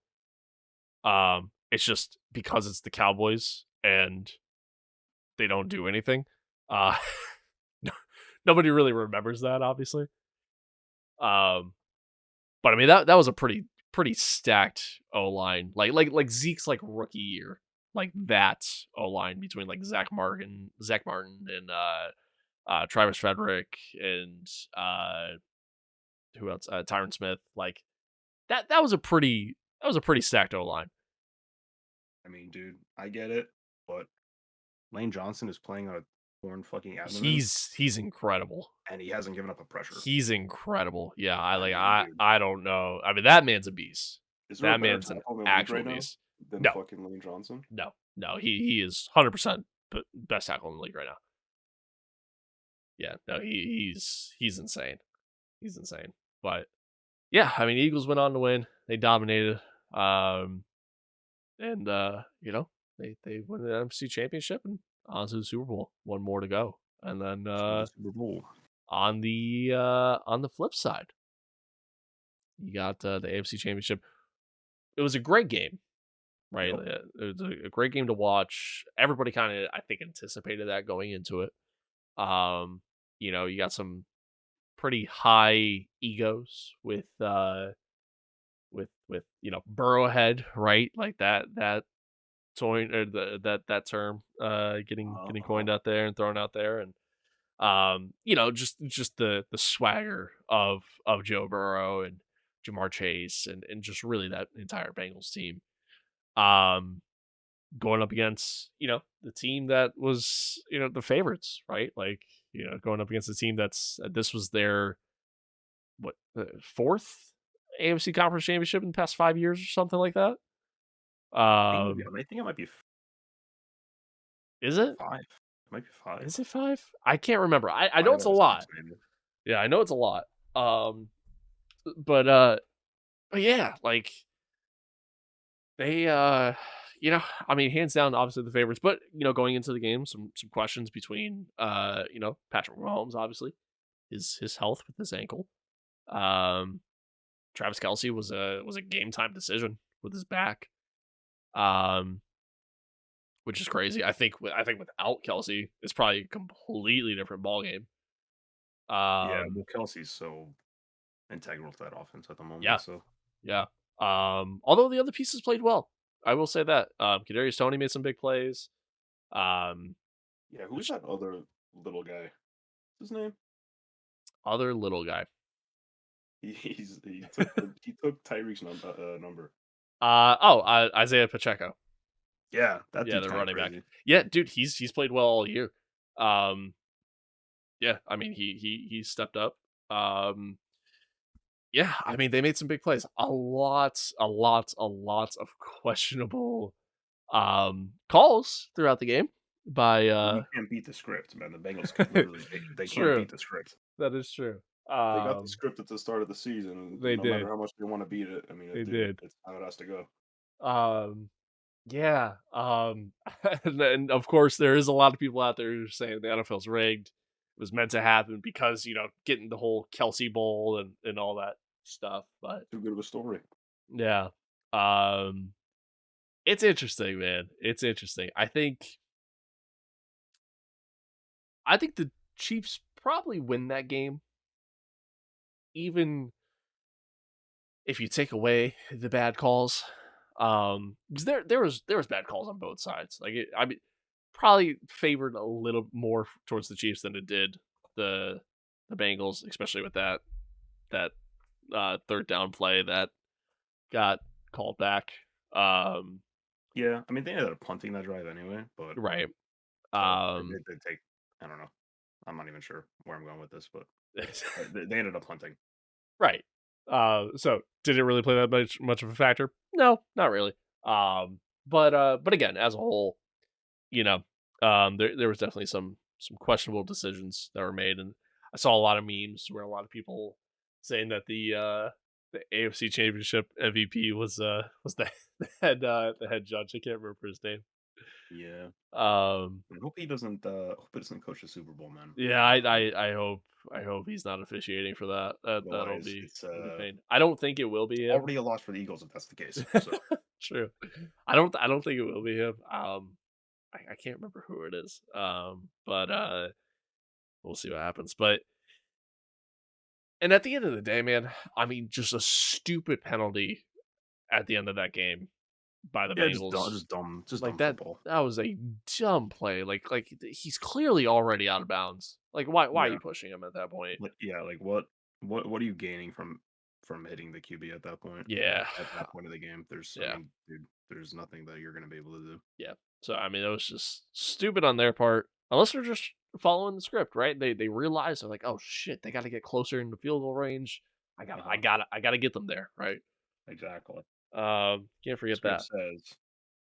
It's just because it's the Cowboys and they don't do anything. Uh, nobody really remembers that, obviously. Um, but I mean that was a pretty stacked O line. Like Zeke's like rookie year, like that O line between like Zach Martin, and Travis Frederick and who else? Tyron Smith. Like that was a pretty stacked O line. I mean, dude, I get it, but Lane Johnson is playing on a torn fucking abdomen, He's incredible. and he hasn't given up a pressure. He's incredible. Yeah, I I like mean, dude, I don't know. I mean that man's a beast. is there a That better man's an tackle in the league actual right now beast. than No, fucking Lane Johnson? no. He is 100% best tackle in the league right now. Yeah, no, he's insane. He's insane. But yeah, I mean Eagles went on to win. They dominated. And they won the NFC Championship and on to the Super Bowl. One more to go. And then To the Super Bowl. on the flip side, you got the AFC Championship. It was a great game, right? Yep. It was a great game to watch. Everybody kind of, I think, anticipated that going into it. You got some pretty high egos with Burrowhead, right? Like that coin or that term getting coined out there and thrown out there, and just the swagger of Joe Burrow and Jamar Chase and just really that entire Bengals team. Going up against the team that was the favorites, right? Like going up against a team this was their fourth AFC Conference Championship in the past 5 years or something like that. I think it might be Is it? 5. It might be 5. Is it 5? I can't remember. I know 5 it's a out of lot. 6, maybe. Yeah, I know it's a lot. But yeah, like they I mean hands down obviously the favorites, but going into the game some questions between Patrick Mahomes, obviously, his health with his ankle. Travis Kelce was a game time decision with his back. Which is crazy. I think without Kelce, it's probably a completely different ball game. Yeah, well, Kelsey's so integral to that offense at the moment. Yeah. So Yeah. Although the other pieces played well, I will say that. Kadarius Toney made some big plays. Um, yeah, who's that other little guy? What's his name? Other little guy. He took Tyreek's number. Isaiah Pacheco. Yeah, that Yeah, dude's the kinda running back. crazy. Yeah, dude, he's played well all year. Yeah, I mean he stepped up. Yeah, I mean they made some big plays. A lot of questionable calls throughout the game by You can't beat the script, man. The Bengals can literally they can't True. beat the script. That is true. They got the script at the start of the season. They no did. matter how much they want to beat it, I mean, They did. it's how it has to go. Yeah. And of course there is a lot of people out there who are saying the NFL's rigged. It was meant to happen because, getting the whole Kelsey Bowl and all that stuff. But Too good of a story. yeah. It's interesting, man. It's interesting. I think the Chiefs probably win that game, even if you take away the bad calls. Because there was bad calls on both sides. Like I mean, probably favored a little more towards the Chiefs than it did the Bengals, especially with that third down play that got called back. Yeah, I mean they ended up punting that drive anyway, but Right. they take. I don't know. I'm not even sure where I'm going with this, but they ended up punting. Right. So did it really play that much of a factor? No, not really. But again, as a whole, you know, there was definitely some questionable decisions that were made, and I saw a lot of memes where a lot of people saying that the AFC Championship MVP was the head judge. I can't remember his name. Yeah, Um, I hope he doesn't. Hope he doesn't coach the Super Bowl, man. yeah, I hope he's not officiating for that. That'll Otherwise, be it's a pain. I don't think it will be him. already a loss for the Eagles if that's the case. So True. I don't think it will be him. I can't remember who it is. But we'll see what happens. But and at the end of the day, man, I mean, just a stupid penalty at the end of that game by the yeah, Bengals. just Like dumb that football. that was a dumb play. Like he's clearly already out of bounds. Like why are Yeah, you pushing him at that point? like what are you gaining from hitting the QB at that point? Yeah. At that point of the game, I Yeah. mean, dude, there's nothing that you're gonna be able to do. Yeah. So I mean, it was just stupid on their part. Unless they're just following the script, right? They realize they're like, oh shit, they got to get closer into field goal range. Uh-huh. I gotta get them there, right? Exactly. Can't forget Script that. says,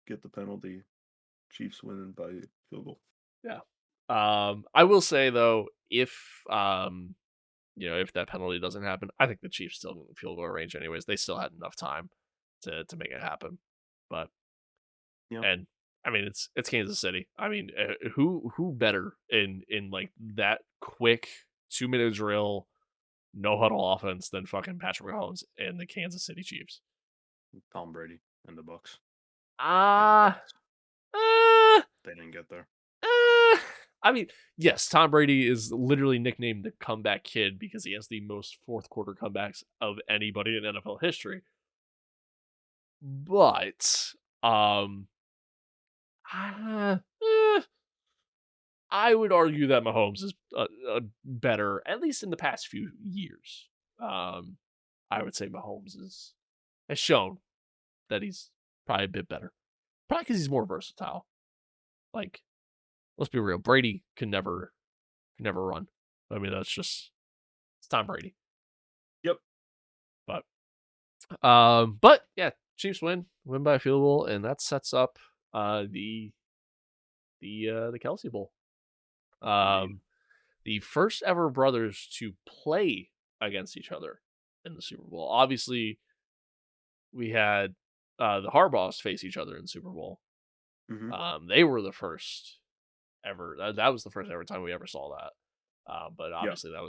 get the penalty. Chiefs winning by field goal. Yeah. I will say though, if if that penalty doesn't happen, I think the Chiefs still in field goal range anyways. They still had enough time to make it happen. But Yeah. and I mean it's Kansas City. I mean, who better in like that quick 2 minute drill, no huddle offense than fucking Patrick Mahomes and the Kansas City Chiefs? Tom Brady and the Bucks. Ah, uh, They didn't get there. I mean, yes, Tom Brady is literally nicknamed the comeback kid because he has the most fourth quarter comebacks of anybody in NFL history. But uh, eh, I would argue that Mahomes is better, at least in the past few years. I would say Mahomes has shown that he's probably a bit better, probably because he's more versatile. Like, let's be real, Brady can never run. I mean, it's Tom Brady. Yep. But yeah, Chiefs win by a field goal, and that sets up the Kelsey Bowl. Indeed. The first ever brothers to play against each other in the Super Bowl. Obviously, we had the Harbaughs face each other in the Super Bowl. Mm-hmm. They were the first ever. That was the first ever time we ever saw that. But Yeah. obviously, that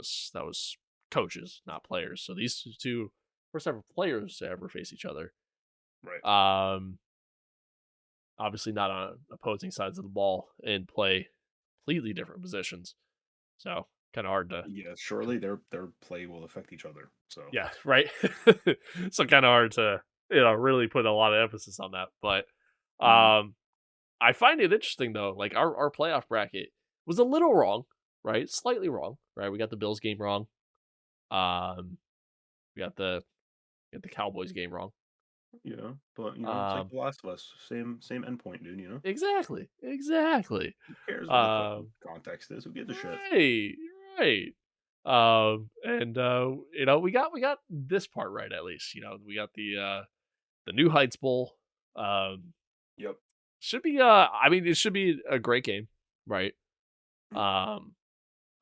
was coaches, not players. So these two first ever players to ever face each other. Right. Obviously not on opposing sides of the ball and play completely different positions. So kind of hard to. Yeah. Surely their play will affect each other. So Yeah, right. So kind of hard to really put a lot of emphasis on that. But Mhm. I find it interesting though. Like our playoff bracket was a little wrong, right? Slightly wrong, right? We got the Bills game wrong. Um, we got the Cowboys game wrong. Yeah, but it's like Um, The Last of Us. Same endpoint, dude. exactly. Who cares what the fucking Um, context is? Who gives a shit? right, right. And we got this part right at least. We got the New Heights Bowl. Um, Yep. should be I mean it should be a great game, right? I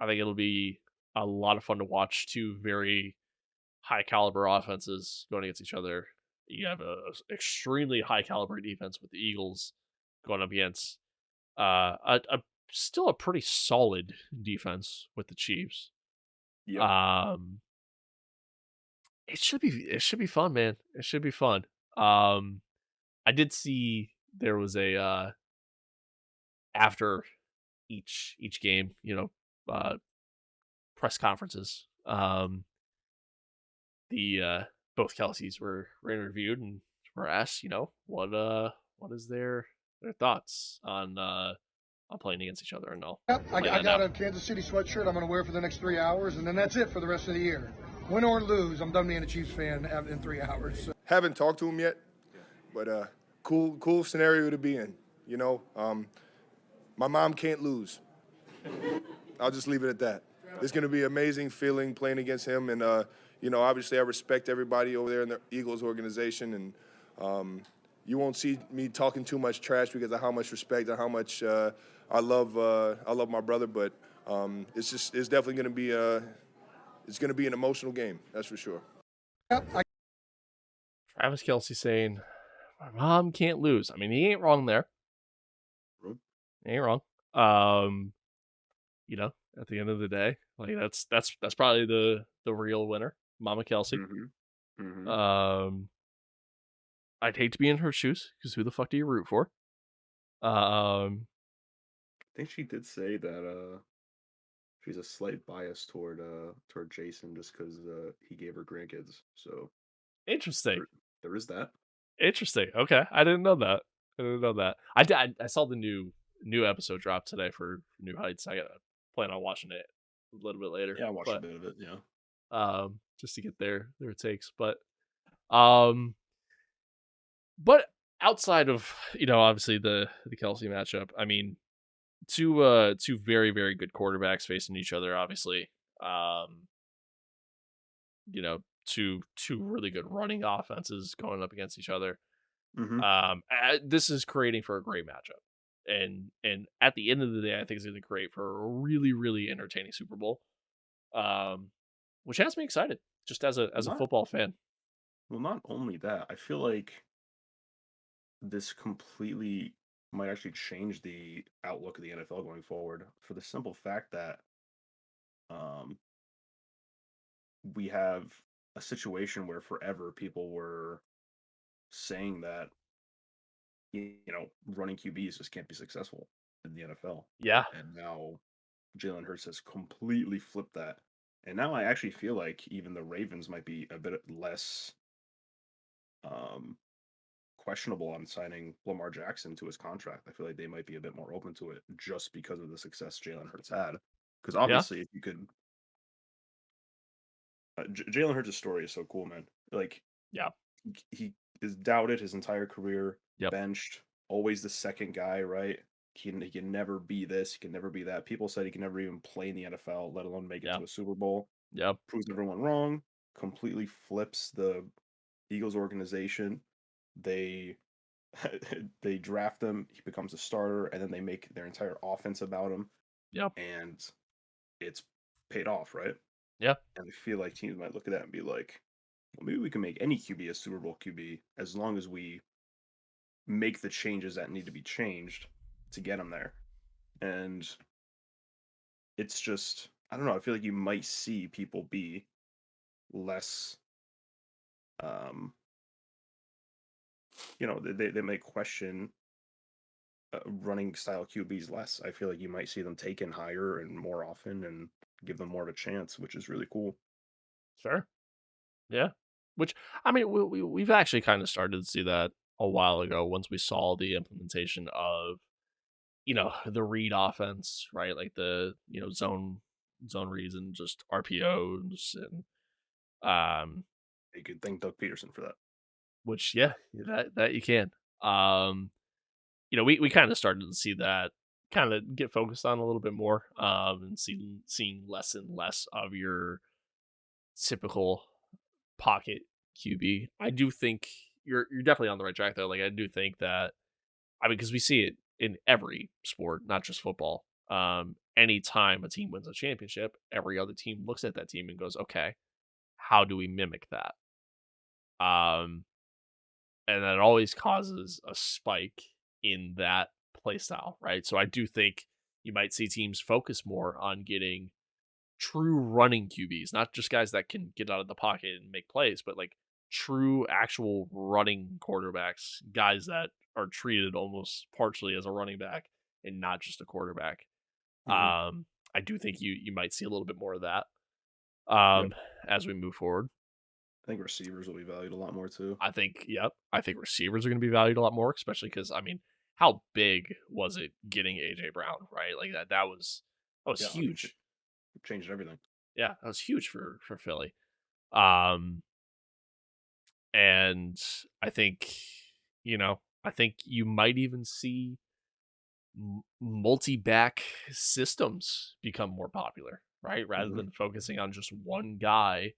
think it'll be a lot of fun to watch two very high caliber offenses going against each other. You have a extremely high caliber defense with the Eagles going up against a still a pretty solid defense with the Chiefs. Yep. It should be fun, man. It should be fun. I did see there was a after each game, press conferences. The both Kelseys were interviewed and were asked, what is their thoughts on on playing against each other, and I'll Yep, play I that got now. a Kansas City sweatshirt I'm going to wear for the next 3 hours, and then that's it for the rest of the year. Win or lose, I'm done being a Chiefs fan in 3 hours. So. Haven't talked to him yet, but cool scenario to be in. You know, my mom can't lose. I'll just leave it at that. It's going to be an amazing feeling playing against him, and you know, obviously I respect everybody over there in the Eagles organization, and you won't see me talking too much trash because of how much respect and how much I love my brother. But it's definitely going to be an emotional game, that's for sure. Yep, Travis Kelce saying, "My mom can't lose." I mean, he ain't wrong there. He ain't wrong. You know, at the end of the day, like that's probably the real winner, Mama Kelce. Mm-hmm. Mm-hmm. I'd hate to be in her shoes because who the fuck do you root for? I think she did say that she's a slight bias toward Jason just because he gave her grandkids. So Interesting. there is that. Interesting. Okay, I didn't know that. I saw the new episode drop today for New Heights. I plan on watching it a little bit later. Yeah, I watched but, a bit of it. Yeah. just to get their takes. But outside of, you know, obviously the Kelce matchup, I mean, two very, very good quarterbacks facing each other. Obviously, you know, two really good running offenses going up against each other. Mm-hmm. This is creating for a great matchup, and at the end of the day, I think it's going to create for a really, really entertaining Super Bowl, which has me excited just as a football fan. Well, not only that, I feel like this completely might actually change the outlook of the NFL going forward for the simple fact that we have a situation where forever people were saying that you know running QBs just can't be successful in the NFL, Yeah, and now Jalen Hurts has completely flipped that. And now I actually feel like even the Ravens might be a bit less um, questionable on signing Lamar Jackson to his contract. I feel like they might be a bit more open to it just because of the success Jalen Hurts had. Because yeah, obviously, if you could, Jalen Hurts' story is so cool, man. Like yeah, he is doubted his entire career, yep, benched, always the second guy, right? He can never be this, he can never be that. People said he can never even play in the NFL, let alone make it yeah, to a Super Bowl. yep, Proves everyone wrong, completely flips the Eagles organization. They they draft him, he becomes a starter, and then they make their entire offense about him, yep, and it's paid off, right? yeah, And I feel like teams might look at that and be like, well, maybe we can make any QB a Super Bowl QB as long as we make the changes that need to be changed to get him there. And it's just, I don't know, I feel like you might see people be less, um, you know, they may question running style QBs less. I feel like you might see them taken higher and more often and give them more of a chance, which is really cool. sure, yeah. Which, I mean, we've actually kind of started to see that a while ago once we saw the implementation of, you know, the read offense, right? Like the, you know, zone reads and just RPOs and You could thank Doug Peterson for that. which, yeah, that you can. You know, we kind of started to see that kind of get focused on a little bit more, and seeing less and less of your typical pocket QB. I do think you're definitely on the right track though. Like I do think that, I mean, because we see it in every sport, not just football. Anytime a team wins a championship, every other team looks at that team and goes, "Okay, how do we mimic that?" Um, and that always causes a spike in that play style, right? So I do think you might see teams focus more on getting true running QBs, not just guys that can get out of the pocket and make plays, but like true actual running quarterbacks, guys that are treated almost partially as a running back and not just a quarterback. Mm-hmm. I do think you might see a little bit more of that Yep. as we move forward. I think receivers will be valued a lot more too. I think, yep, I think receivers are going to be valued a lot more, especially because, I mean, how big was it getting AJ Brown, right? Like that was Yeah, I mean, huge. it changed everything. Yeah, that was huge for Philly. Um, and I think, I think you might even see multi-back systems become more popular, right? Rather Mhm. than focusing on just one guy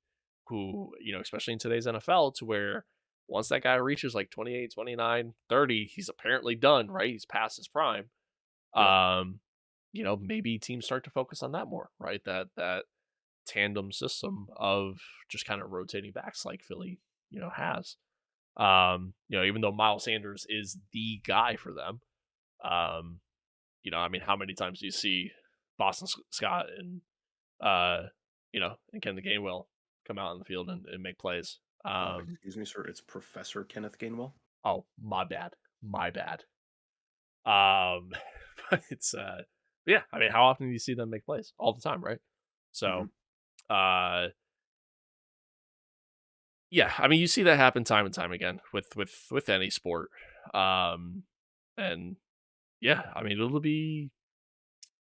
who, especially in today's NFL, to where once that guy reaches like 28, 29, 30, he's apparently done, right? He's past his prime. Yeah. Um, maybe teams start to focus on that more, right? That tandem system of just kind of rotating backs like Philly, has. Even though Miles Sanders is the guy for them. Um, I mean, how many times do you see Boston Scott and and Ken the Gainwell come out on the field and make plays? Excuse me, sir. It's Professor Kenneth Gainwell. Oh, my bad. Um, but it's yeah. I mean, how often do you see them make plays? All the time, right? Mhm. So, uh, yeah. I mean, you see that happen time and time again with any sport. Um, and yeah, I mean, it'll be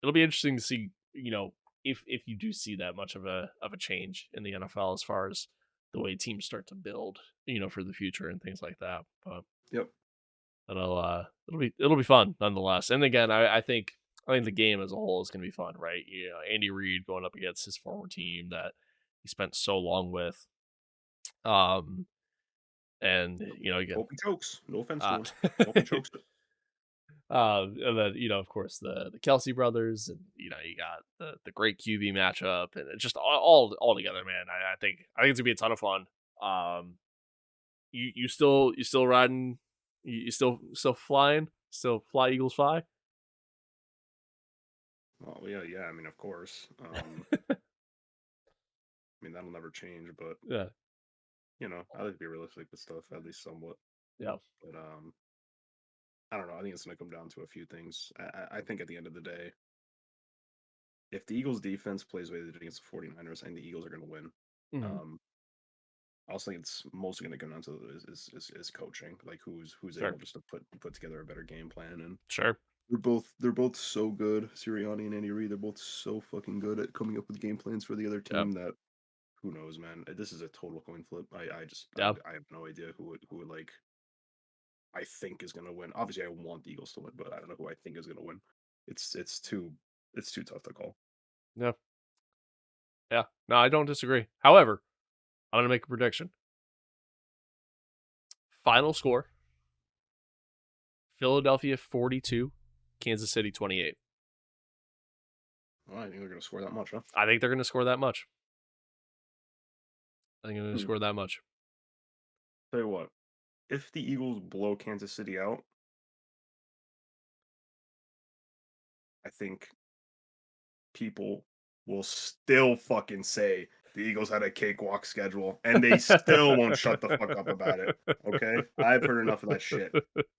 interesting to see, if you do see that much of a change in the NFL as far as the way teams start to build, for the future and things like that. But Yep. it'll be fun nonetheless. And again, I think the game as a whole is going to be fun, right? Andy Reid going up against his former team that he spent so long with, um, and again, Hope he chokes. No offense to uh, him. Hope he chokes it. And then of course the Kelsey brothers, and you got the great QB matchup, and it's just all together, man. I think it's gonna be a ton of fun. You still riding? You still flying? Still fly Eagles fly? Oh yeah. I mean, of course. I mean, that'll never change. But Yeah, I like to be realistic with stuff at least somewhat. yeah. But I don't know. I think it's gonna come down to a few things. I think at the end of the day, if the Eagles defense plays the way they did against the 49ers, I think the Eagles are gonna win. Mhm. Um, I also think it's mostly going to come down to is coaching, like who's Sure, able just to put together a better game plan. And sure. they're both so good, Sirianni and Andy Reid. They're both so fucking good at coming up with game plans for the other Yeah, team that who knows, man. This is a total coin flip. yeah. I have no idea who would like I think is going to win. Obviously, I want the Eagles to win, but I don't know who I think is going to win. It's too tough to call. Yeah, yeah. No, I don't disagree. However, I'm gonna make a prediction. Final score: Philadelphia 42, Kansas City 28. Well, I think they're going to score that much, huh? I think they're gonna score that much. I think they're gonna Hmm. score that much. Tell you what, if the Eagles blow Kansas City out, I think people will still fucking say the Eagles had a cakewalk schedule, and they still won't shut the fuck up about it. Okay, I've heard enough of that shit.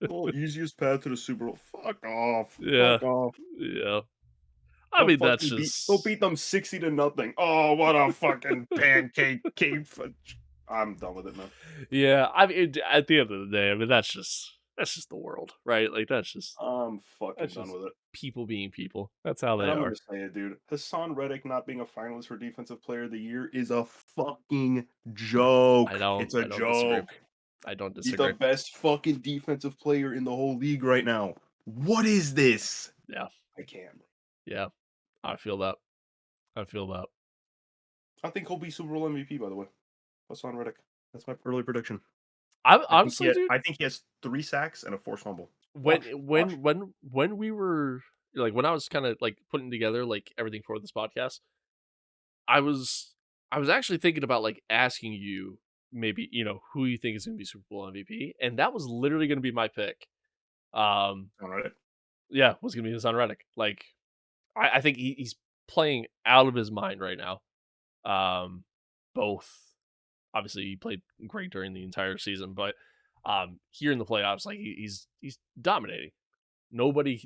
Oh, easiest path to the Super Bowl. Fuck off. Yeah, Fuck off. yeah. I mean, that's They'll just beat them 60-0. Oh, what a fucking pancake cake. I'm done with it, man. yeah. I mean, at the end of the day, I mean, that's just the world, right? Like I'm fucking that's done just with it. people being people. That's how And they I'm are. gonna say it, dude. Hassan Reddick not being a finalist for Defensive Player of the Year is a fucking I joke. don't. It's a I don't disagree. joke. I don't He's the disagree. best fucking defensive player in the whole league right now. What is this? Yeah, I can't. yeah. I feel that. I feel that. I think he'll be Super Bowl MVP, by the way. Hassan Reddick. That's my early prediction. I I think honestly, dude. I think he has 3 sacks and a forced fumble. when Watch. Watch. when when when we were like when I was kind of like putting together like everything for this podcast, I was I was actually thinking about like asking you maybe who you think is going to be Super Bowl MVP, and that was literally going to be my pick. All right. Yeah, was going to be Hassan Reddick. Like I think he's playing out of his mind right now. Both obviously he played great during the entire season, but here in the playoffs, like he's dominating. Nobody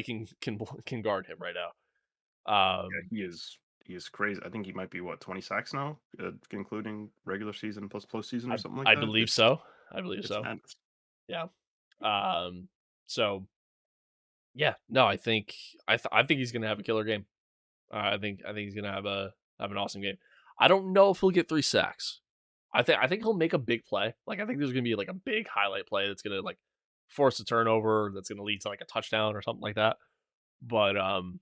can guard him right now. Yeah, he is crazy. I think he might be what 20 sacks now, including regular season plus postseason or something like I that. believe so. I believe It's so. madness. Yeah. Um. So Yeah, no, I think he's gonna have a killer game. I think he's gonna have an awesome game. I don't know if he'll get 3 sacks. I think he'll make a big play. Like I think there's gonna be like a big highlight play that's gonna like force a turnover that's gonna lead to like a touchdown or something like that. But I don't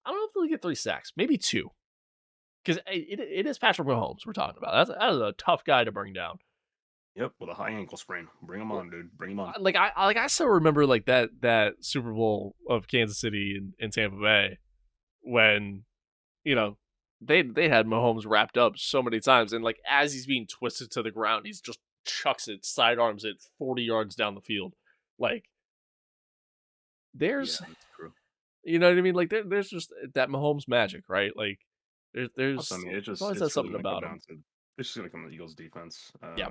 know if he'll get 3 sacks. Maybe 2. Because it is Patrick Mahomes we're talking about. That is a tough guy to bring down. Yep, with a high ankle sprain. Bring him on, dude. Bring him on. I still remember like that Super Bowl of Kansas City and Tampa Bay when they had Mahomes wrapped up so many times, and like as he's being twisted to the ground, he's just chucks it, sidearms it 40 yards down the field. Like there's Yeah, that's true. you know what I mean? Like there's just that Mahomes magic, right? Like Also, I mean, there's always that it's really something gonna come about him. down to it's just gonna come to the Eagles defense. Yeah.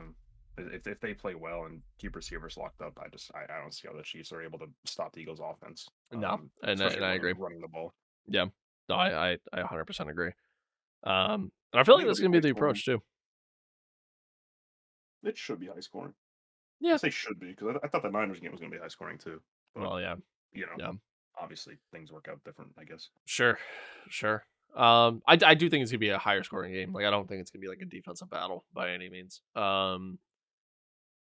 If they play well and keep receivers locked up, I don't see how the Chiefs are able to stop the Eagles offense. No, Especially and I agree. running the ball. Yeah. No, I 100% agree. And I feel like It'll that's be gonna be high the scoring. approach too. It should be high scoring. I Yeah. say should be because I thought the Niners game was gonna be high scoring too. But Well, yeah. you know, Yeah. obviously things work out different, I guess. Sure. Sure. I do think it's gonna be a higher scoring game. Like I don't think it's gonna be like a defensive battle by any means.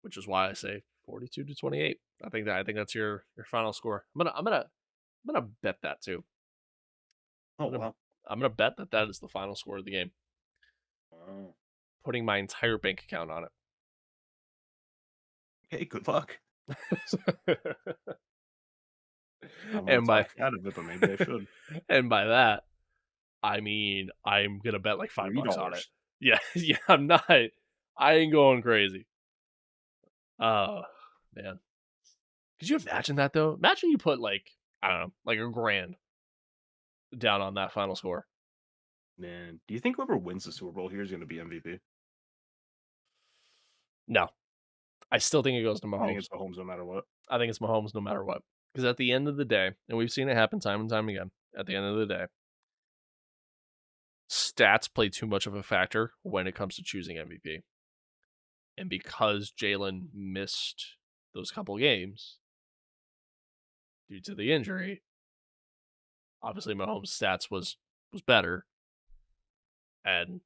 Which is why I say 42-28. I think that's your final score. I'm gonna bet that too. Oh I'm gonna, wow. I'm gonna bet that is the final score of the game. Wow. Putting my entire bank account on Hey, good luck. it. I want and to by talk you out of it, but maybe I should. and by that, I mean I'm gonna bet like $5 on it. $3. Yeah, yeah. I ain't going crazy. Oh man. Could you imagine that though? Imagine you put like I don't know, like $1,000 down on that final score. Man, do you think whoever wins the Super Bowl here is going to be MVP? No, I still think it goes to I think Mahomes. it's Mahomes no matter what. I think it's Mahomes no matter what. Because at the end of the day, and we've seen it happen time and time again, at the end of the day, stats play too much of a factor when it comes to choosing MVP. And because Jalen missed those couple games due to the injury, obviously Mahomes' stats was better. And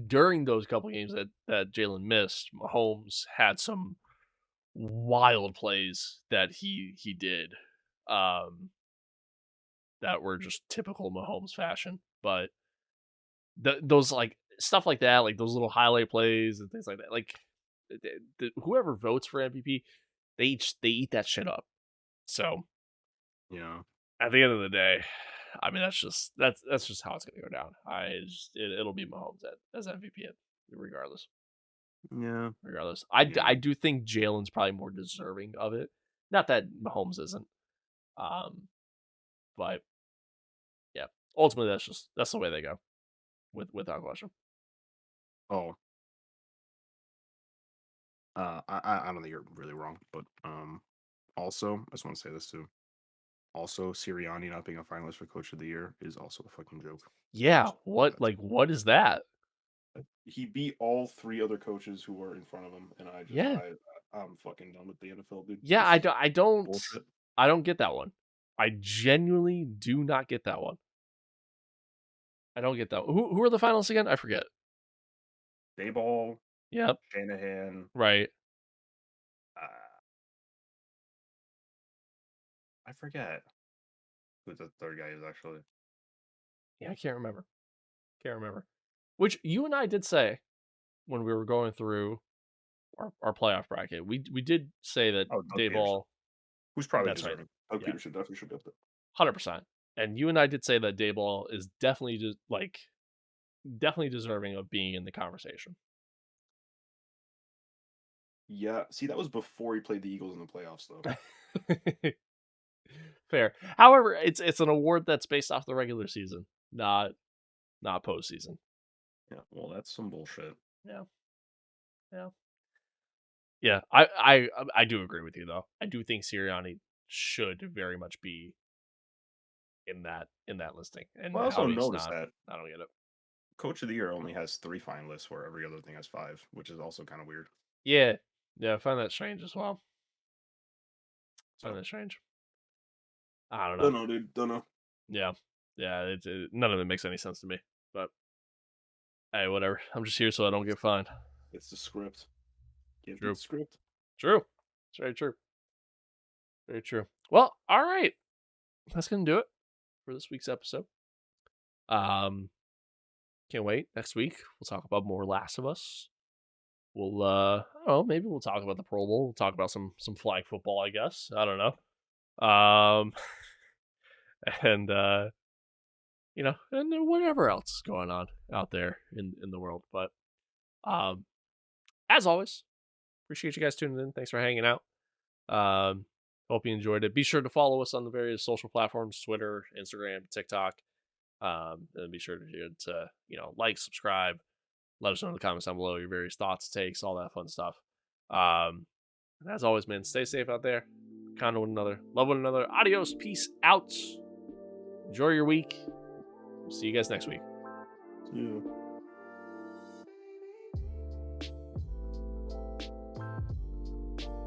during those couple games that Jalen missed, Mahomes had some wild plays that he did that were just typical Mahomes fashion. But those like stuff like that, like those little highlight plays and things like that, like whoever votes for MVP, they eat that shit up. So Yeah. at the end of the day, I mean that's just how it's gonna go down. It'll be Mahomes as MVP regardless. Yeah. Regardless, Yeah. I do think Jalen's probably more deserving of it. Not that Mahomes isn't, but yeah, ultimately that's the way they go, without question. Oh. I don't think you're really wrong, but also I just want to say this too. Also, Sirianni not being a finalist for Coach of the Year is also a fucking joke. Yeah, Just what is that? he beat all 3 other coaches who were in front of him, and Yeah, I'm fucking done with the NFL, dude. yeah, Just bullshit. I don't get that one. I genuinely do not get that one. I don't get that. Who are the finalists again? I forget. Dayball, Yep, Shanahan, right. uh, I forget who the third guy is actually. Yeah, I can't remember. Which you and I did say when we were going through our playoff bracket. We did say that Oh, Doug Peterson, Dayball. who's probably That's right. deserving. Doug Yeah. Peterson definitely should be up there. 100%. And you and I did say that Dayball is definitely just definitely deserving of being in the conversation. Yeah, see, that was before he played the Eagles in the playoffs, though. Fair. However, it's an award that's based off the regular season, not postseason. Yeah, well, that's some bullshit. Yeah, I do agree with you though. I do think Sirianni should very much be in that listing. And Well, I also how he's noticed not, that I don't get it. Coach of the Year only has 3 finalists, where every other thing has 5, which is also kind of weird. Yeah, I find that strange as well. So, Kind of strange. I don't know. don't know, dude. Don't know. Yeah, none of it makes any sense to me. But hey, whatever. I'm just here so I don't get fined. It's the script. Can't True. beat the script. True. It's very true. Very true. Well, all right. That's gonna do it for this week's episode. Can't wait. Next week we'll talk about more Last of Us. We'll I don't know, maybe we'll talk about the Pro Bowl. We'll talk about some flag football, I guess. I don't know. And you know, and then whatever else is going on out there in the world. But as always, appreciate you guys tuning in. Thanks for hanging out. Hope you enjoyed it. Be sure to follow us on the various social platforms: Twitter, Instagram, TikTok. And be sure to like, subscribe, let us know in the comments down below your various thoughts, takes, all that fun stuff. And as always, man, stay safe out there. Kind to one another, love one another. Adios, peace out. Enjoy your week. See you guys next week. Yeah.